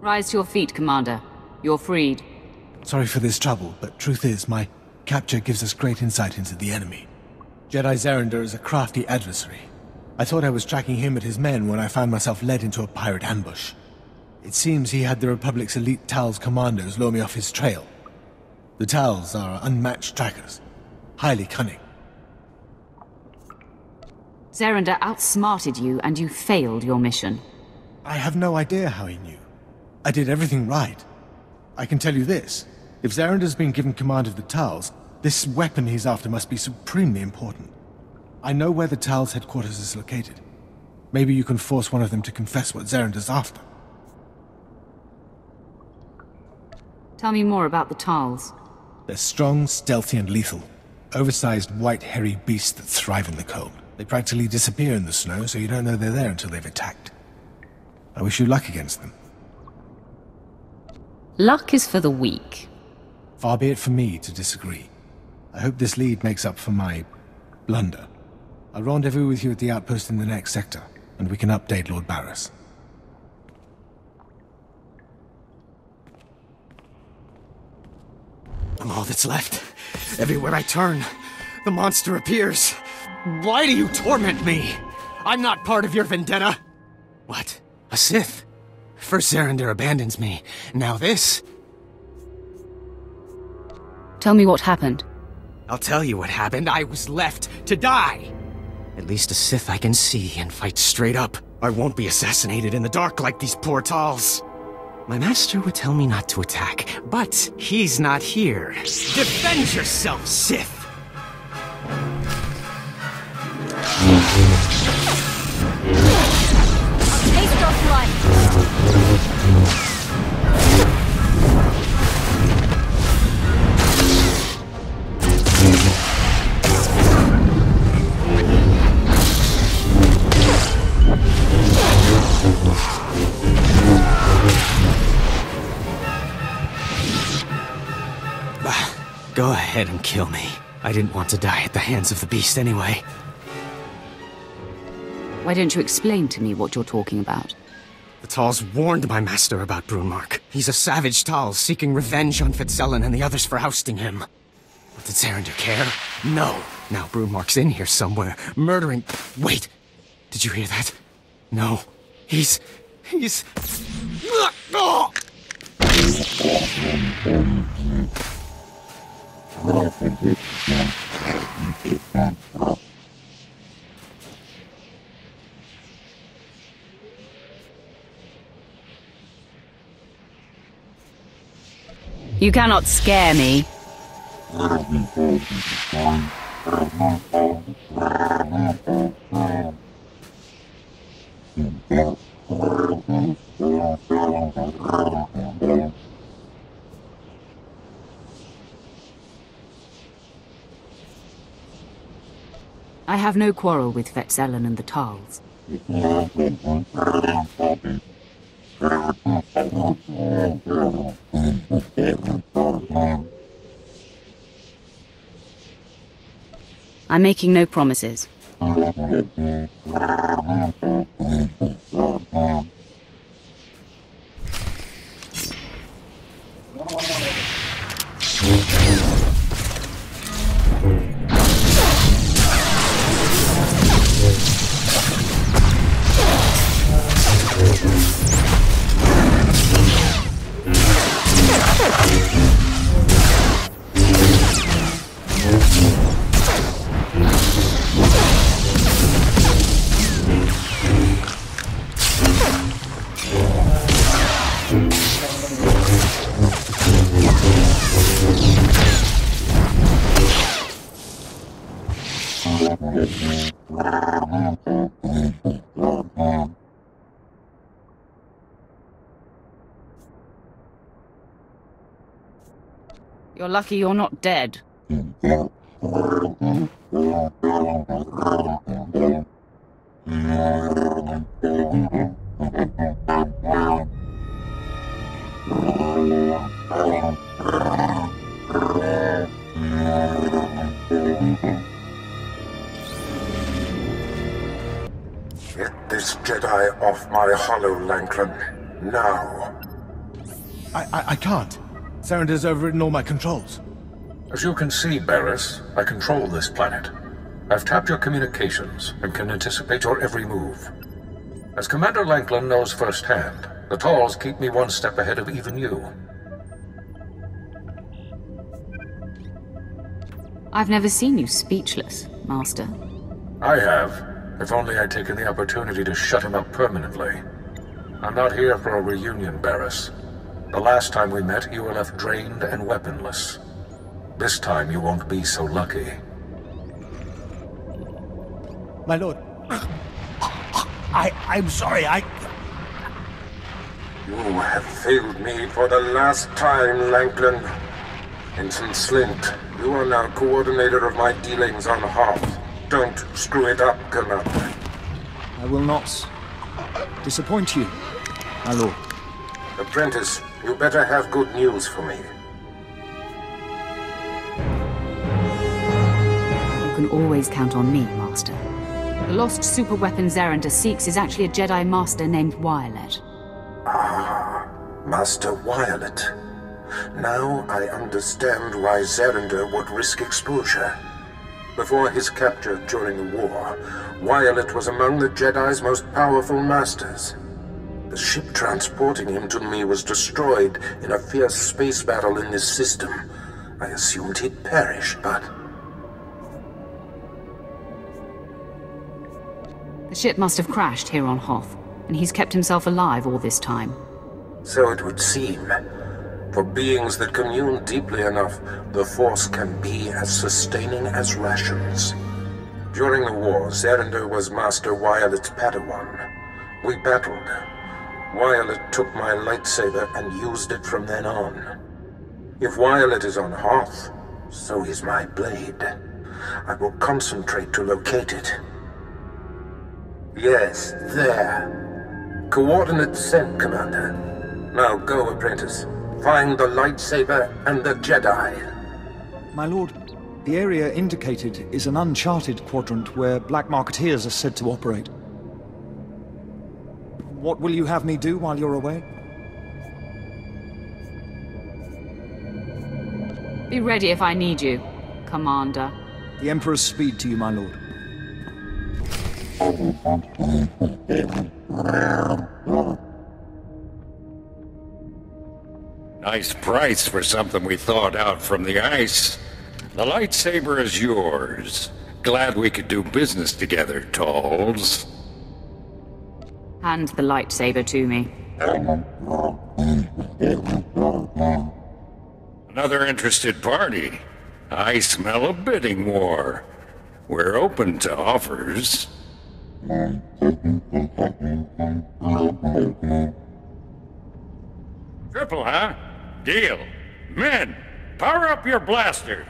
Rise to your feet, Commander. You're freed. Sorry for this trouble, but truth is, my capture gives us great insight into the enemy. Jedi Zerinder is a crafty adversary. I thought I was tracking him and his men when I found myself led into a pirate ambush. It seems he had the Republic's elite Tal's commandos lure me off his trail. The Tals are unmatched trackers, highly cunning. Zerander outsmarted you, and you failed your mission. I have no idea how he knew. I did everything right. I can tell you this. If Zerander's been given command of the Tals, this weapon he's after must be supremely important. I know where the Tals' headquarters is located. Maybe you can force one of them to confess what Zerander's after. Tell me more about the Tals. They're strong, stealthy, and lethal. Oversized, white, hairy beasts that thrive in the cold. They practically disappear in the snow, so you don't know they're there until they've attacked. I wish you luck against them. Luck is for the weak. Far be it from me to disagree. I hope this lead makes up for my blunder. I'll rendezvous with you at the outpost in the next sector, and we can update Lord Barris. I'm all that's left. Everywhere I turn, the monster appears. Why do you torment me? I'm not part of your vendetta. What? A Sith? First Zerander abandons me. Now this? Tell me what happened. I'll tell you what happened. I was left to die. At least a Sith I can see and fight straight up. I won't be assassinated in the dark like these poor Tals. My master would tell me not to attack, but he's not here. Defend yourself, Sith! Taste your blood! Go ahead and kill me. I didn't want to die at the hands of the beast anyway. Why don't you explain to me what you're talking about? The Tals warned my master about Brunmark. He's a savage Tal seeking revenge on Fitzelin and the others for ousting him. But did Zerander care? No. Now Brunmark's in here somewhere, murdering... Wait! Did you hear that? No. He's... Oh! You cannot scare me. I have no quarrel with Fetzelin and the Tals. I'm making no promises. You're lucky you're not dead. Get this Jedi off my hollow, Lanklin. Now. I can't. Zerander's overridden all my controls. As you can see, Barris, I control this planet. I've tapped your communications and can anticipate your every move. As Commander Lanklin knows firsthand, the Talls keep me one step ahead of even you. I've never seen you speechless, Master. I have. If only I'd taken the opportunity to shut him up permanently. I'm not here for a reunion, Barriss. The last time we met, you were left drained and weaponless. This time you won't be so lucky. My lord. I'm sorry, You have failed me for the last time, Lanklin. Ensign Slint, you are now coordinator of my dealings on Hoth. Don't screw it up, Commander. I will not disappoint you, my lord. Apprentice, you better have good news for me. You can always count on me, Master. The lost superweapon Zerander seeks is actually a Jedi Master named Violet. Ah, Master Violet. Now I understand why Zerander would risk exposure. Before his capture during the war, Violet was among the Jedi's most powerful masters. The ship transporting him to me was destroyed in a fierce space battle in this system. I assumed he'd perished, but... The ship must have crashed here on Hoth, and he's kept himself alive all this time. So it would seem. For beings that commune deeply enough, the Force can be as sustaining as rations. During the war, Zerander was Master Violet's Padawan. We battled. Violet took my lightsaber and used it from then on. If Violet is on Hoth, so is my blade. I will concentrate to locate it. Yes, there. Coordinates sent, Commander. Now go, Apprentice. Find the lightsaber and the Jedi. My lord, the area indicated is an uncharted quadrant where Black Marketeers are said to operate. What will you have me do while you're away? Be ready if I need you, Commander. The Emperor's speed to you, my lord. Nice price for something we thawed out from the ice. The lightsaber is yours. Glad we could do business together, Talls. Hand the lightsaber to me. Another interested party. I smell a bidding war. We're open to offers. Triple, huh? Deal. Men, power up your blasters.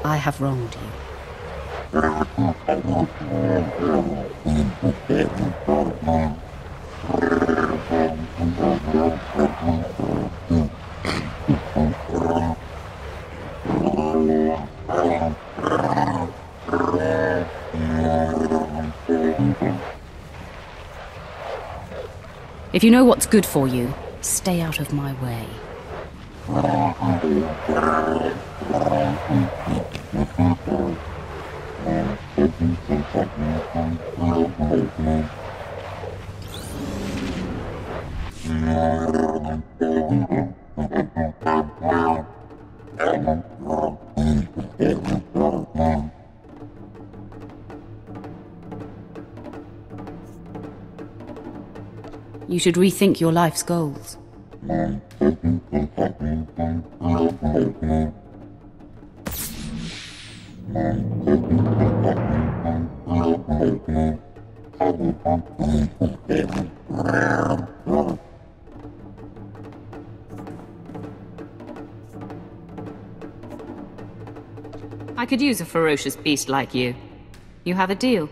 I have wronged you. If you know what's good for you, stay out of my way. You should rethink your life's goals. I could use a ferocious beast like you. You have a deal?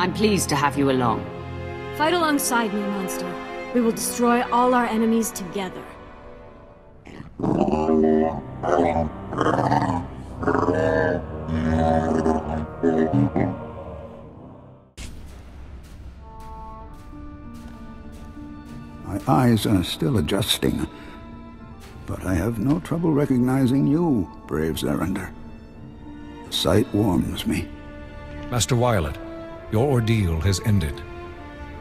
I'm pleased to have you along. Fight alongside me, monster. We will destroy all our enemies together. My eyes are still adjusting, but I have no trouble recognizing you, brave Zerander. The sight warms me. Master Violet, your ordeal has ended.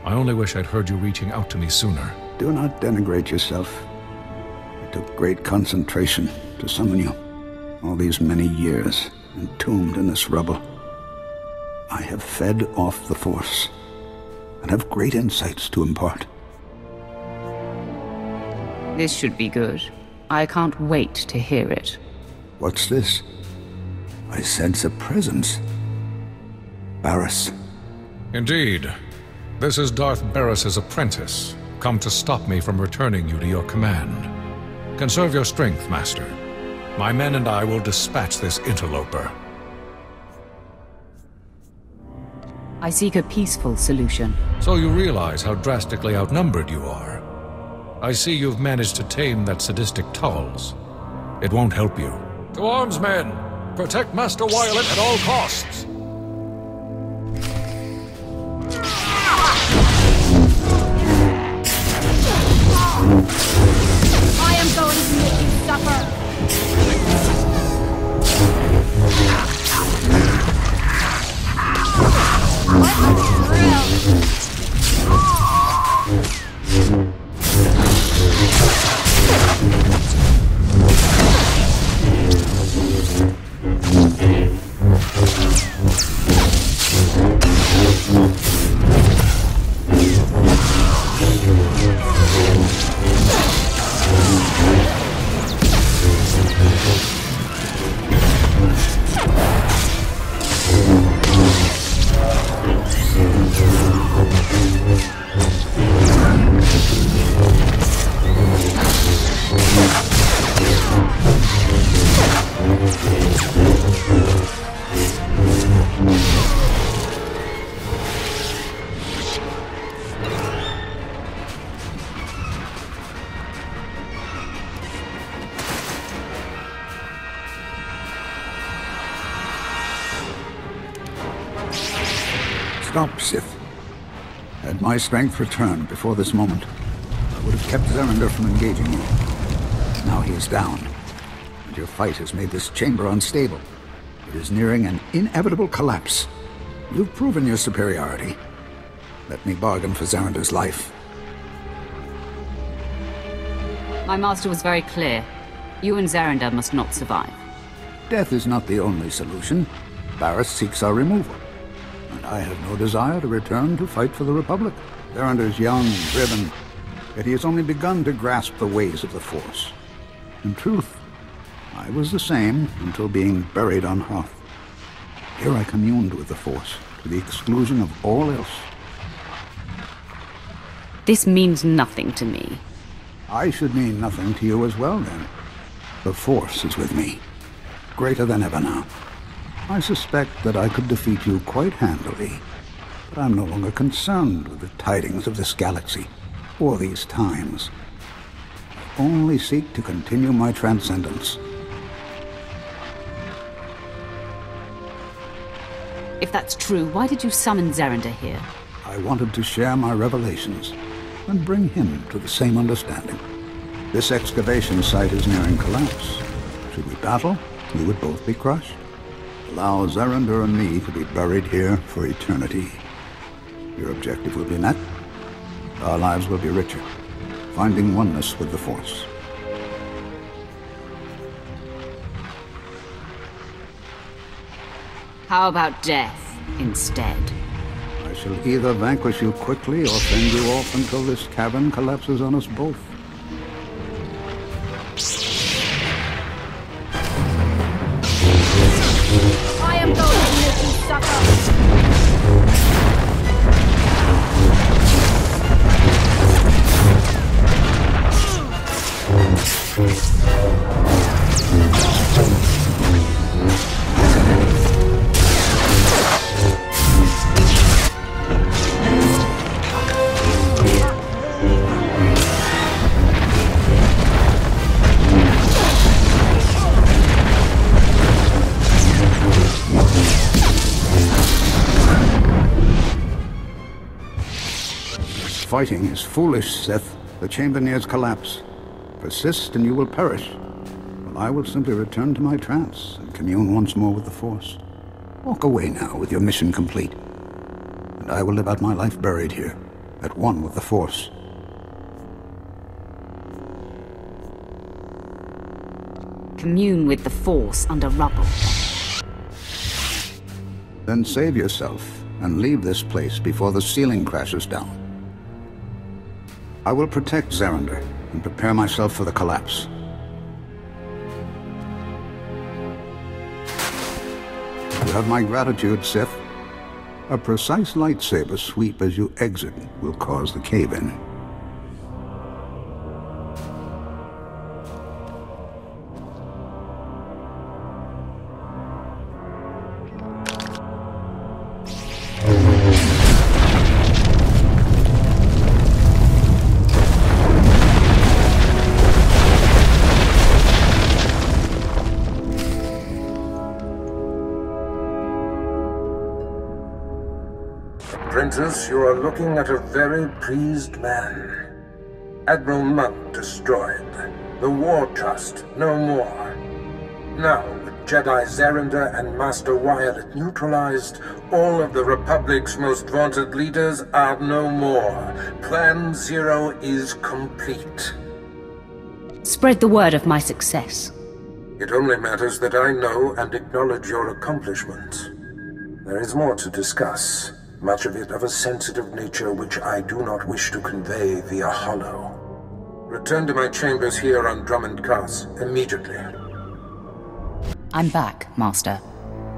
I only wish I'd heard you reaching out to me sooner. Do not denigrate yourself. It took great concentration to summon you. All these many years, entombed in this rubble. I have fed off the Force, and have great insights to impart. This should be good. I can't wait to hear it. What's this? I sense a presence. Barriss. Indeed. This is Darth Barriss's apprentice, come to stop me from returning you to your command. Conserve your strength, Master. My men and I will dispatch this interloper. I seek a peaceful solution. So you realize how drastically outnumbered you are. I see you've managed to tame that sadistic Tulls. It won't help you. To arms, men! Protect Master Violet at all costs! I am going to make you suffer! Stop, Sith. Had my strength returned before this moment, I would have kept Zerander from engaging you. Now he is down, and your fight has made this chamber unstable. It is nearing an inevitable collapse. You've proven your superiority. Let me bargain for Zerander's life. My master was very clear. You and Zerander must not survive. Death is not the only solution. Barriss seeks our removal. And I have no desire to return to fight for the Republic. Zerander's young, driven, yet he has only begun to grasp the ways of the Force. In truth, I was the same until being buried on Hoth. Here I communed with the Force, to the exclusion of all else. This means nothing to me. I should mean nothing to you as well, then. The Force is with me. Greater than ever now. I suspect that I could defeat you quite handily. But I'm no longer concerned with the tidings of this galaxy, or these times. I only seek to continue my transcendence. If that's true, why did you summon Xerander here? I wanted to share my revelations, and bring him to the same understanding. This excavation site is nearing collapse. Should we battle, we would both be crushed. Allow Xerander and me to be buried here for eternity. Your objective will be met. Our lives will be richer, finding oneness with the Force. How about death instead? I shall either vanquish you quickly or send you off until this cavern collapses on us both. I am going to make you suffer! Fighting is foolish, Sith. The chamber nears collapse. Persist and you will perish. Well, I will simply return to my trance and commune once more with the Force. Walk away now with your mission complete. And I will live out my life buried here, at one with the Force. Commune with the Force under rubble. Then save yourself and leave this place before the ceiling crashes down. I will protect Xerander and prepare myself for the collapse. You have my gratitude, Sith. A precise lightsaber sweep as you exit will cause the cave-in. Apprentice, you are looking at a very pleased man. Admiral Monk destroyed. The War Trust no more. Now, with Jedi Xerander and Master Wyatt neutralized, all of the Republic's most vaunted leaders are no more. Plan Zero is complete. Spread the word of my success. It only matters that I know and acknowledge your accomplishments. There is more to discuss. Much of it of a sensitive nature which I do not wish to convey via holo. Return to my chambers here on Drummond Cars immediately. I'm back, Master.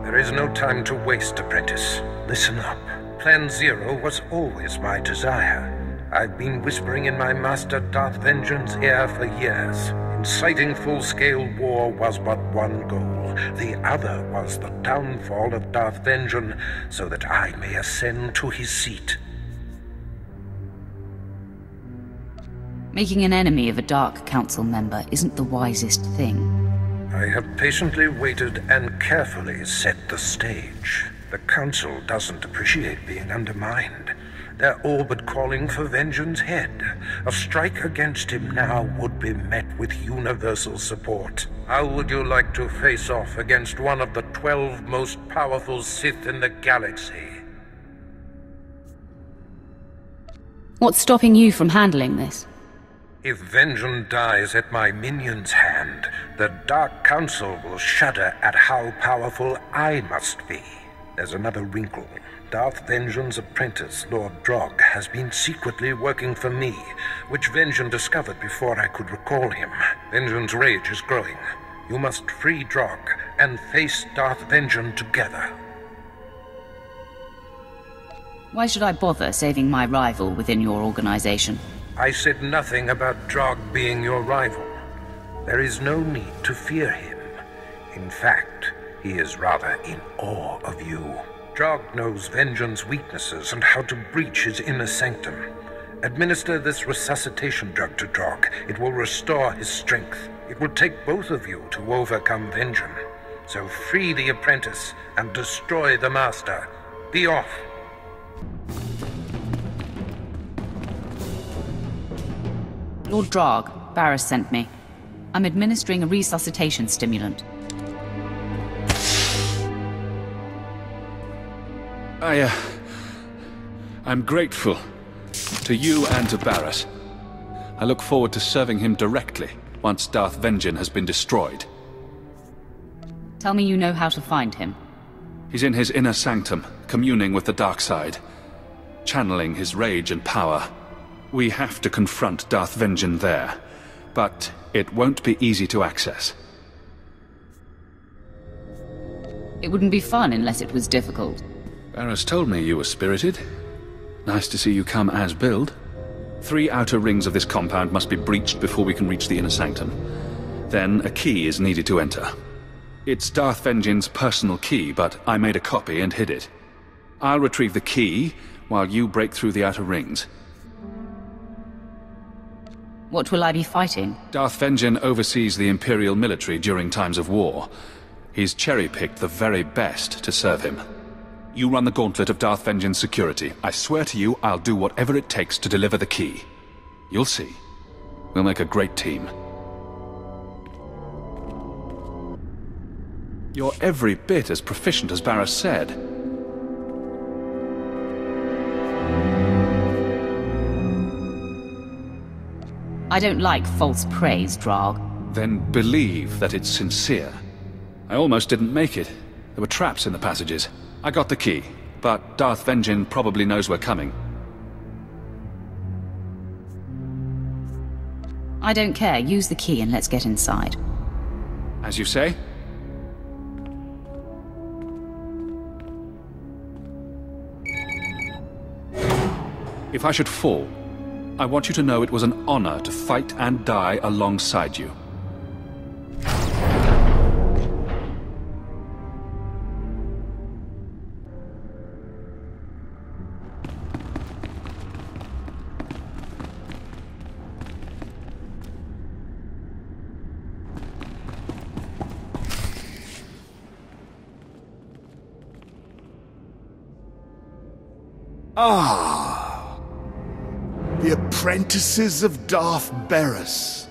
There is no time to waste, Apprentice. Listen up. Plan Zero was always my desire. I've been whispering in my Master Darth Vengeance's ear for years. Inciting full-scale war was but one goal. The other was the downfall of Darth Vengeance, so that I may ascend to his seat. Making an enemy of a Dark Council member isn't the wisest thing. I have patiently waited and carefully set the stage. The Council doesn't appreciate being undermined. They're all but calling for Vengeance's head. A strike against him now would be met with universal support. How would you like to face off against one of the 12 most powerful Sith in the galaxy? What's stopping you from handling this? If Vengeance dies at my minion's hand, the Dark Council will shudder at how powerful I must be. There's another wrinkle. Darth Vengeance's apprentice, Lord Drog, has been secretly working for me, which Vengeance discovered before I could recall him. Vengeance's rage is growing. You must free Drog and face Darth Vengeance together. Why should I bother saving my rival within your organization? I said nothing about Drog being your rival. There is no need to fear him. In fact, he is rather in awe of you. Drog knows Vengean's weaknesses and how to breach his inner sanctum. Administer this resuscitation drug to Drog. It will restore his strength. It will take both of you to overcome Vengean. So free the apprentice and destroy the master. Be off. Lord Drog, Barris sent me. I'm administering a resuscitation stimulant. I'm grateful. To you and to Barris. I look forward to serving him directly once Darth Vengean has been destroyed. Tell me you know how to find him. He's in his inner sanctum, communing with the dark side, channeling his rage and power. We have to confront Darth Vengean there, but it won't be easy to access. It wouldn't be fun unless it was difficult. Barris told me you were spirited. Nice to see you come as build. 3 outer rings of this compound must be breached before we can reach the inner sanctum. Then a key is needed to enter. It's Darth Vengean's personal key, but I made a copy and hid it. I'll retrieve the key while you break through the outer rings. What will I be fighting? Darth Vengean oversees the Imperial military during times of war. He's cherry-picked the very best to serve him. You run the gauntlet of Darth Vengean's security. I swear to you, I'll do whatever it takes to deliver the key. You'll see. We'll make a great team. You're every bit as proficient as Barris said. I don't like false praise, Drog. Then believe that it's sincere. I almost didn't make it. There were traps in the passages. I got the key, but Darth Vengean probably knows we're coming. I don't care. Use the key and let's get inside. As you say. If I should fall, I want you to know it was an honor to fight and die alongside you. Ah, the apprentices of Darth Barris.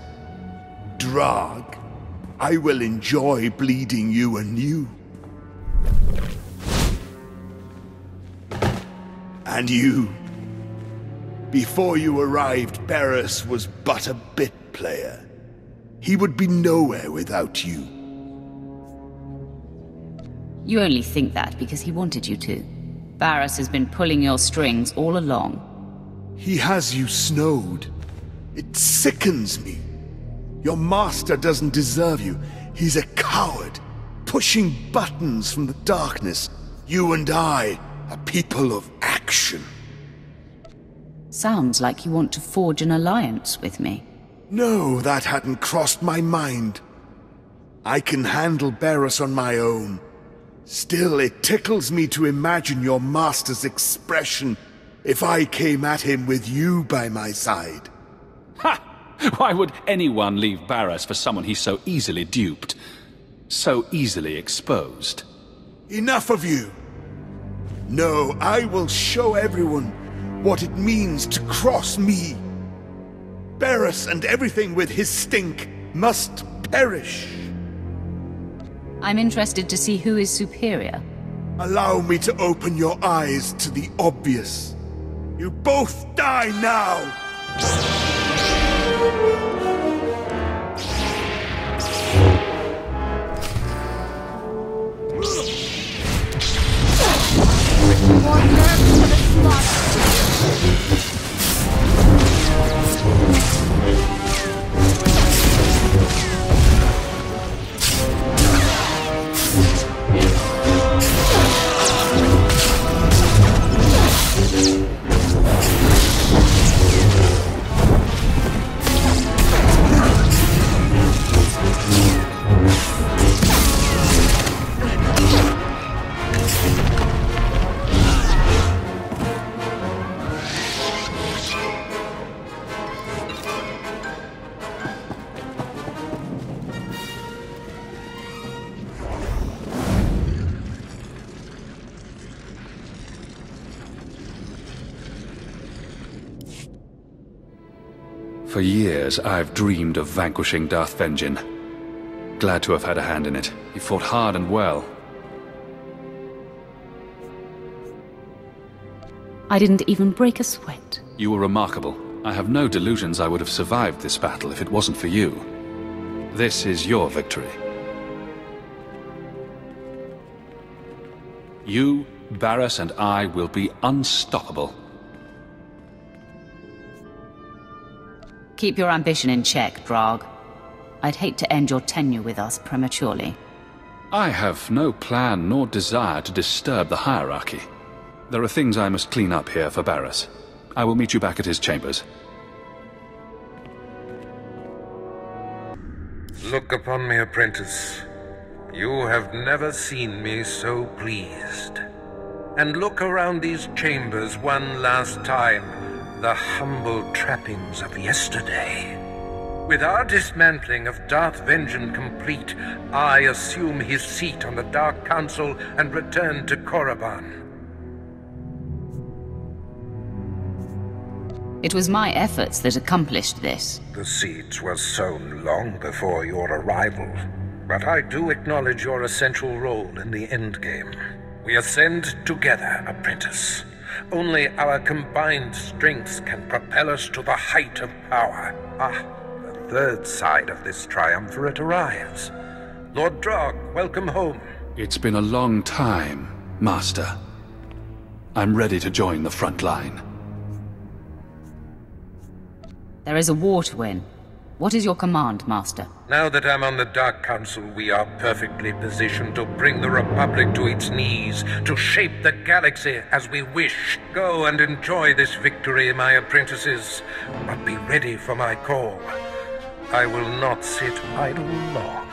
Drog, I will enjoy bleeding you anew. And you, before you arrived, Barris was but a bit player. He would be nowhere without you. You only think that because he wanted you to. Barris has been pulling your strings all along. He has you snowed. It sickens me. Your master doesn't deserve you. He's a coward, pushing buttons from the darkness. You and I are people of action. Sounds like you want to forge an alliance with me. No, that hadn't crossed my mind. I can handle Barris on my own. Still, it tickles me to imagine your master's expression if I came at him with you by my side. Ha! Why would anyone leave Barris for someone he's so easily duped? So easily exposed? Enough of you! No, I will show everyone what it means to cross me. Barris and everything with his stink must perish. I'm interested to see who is superior. Allow me to open your eyes to the obvious. You both die now! More nerves to the slaughter! For years, I've dreamed of vanquishing Darth Vengeance. Glad to have had a hand in it. He fought hard and well. I didn't even break a sweat. You were remarkable. I have no delusions I would have survived this battle if it wasn't for you. This is your victory. You, Barriss, and I will be unstoppable. Keep your ambition in check, Drag. I'd hate to end your tenure with us prematurely. I have no plan nor desire to disturb the hierarchy. There are things I must clean up here for Barriss. I will meet you back at his chambers. Look upon me, apprentice. You have never seen me so pleased. And look around these chambers one last time, the humble trappings of yesterday. With our dismantling of Darth Vengeance complete, I assume his seat on the Dark Council and return to Korriban. It was my efforts that accomplished this. The seeds were sown long before your arrival, but I do acknowledge your essential role in the endgame. We ascend together, apprentice. Only our combined strengths can propel us to the height of power. The third side of this triumvirate arrives. Lord Drog, welcome home. It's been a long time, Master. I'm ready to join the front line. There is a war to win. What is your command, Master? Now that I'm on the Dark Council, we are perfectly positioned to bring the Republic to its knees, to shape the galaxy as we wish. Go and enjoy this victory, my apprentices, but be ready for my call. I will not sit idle long.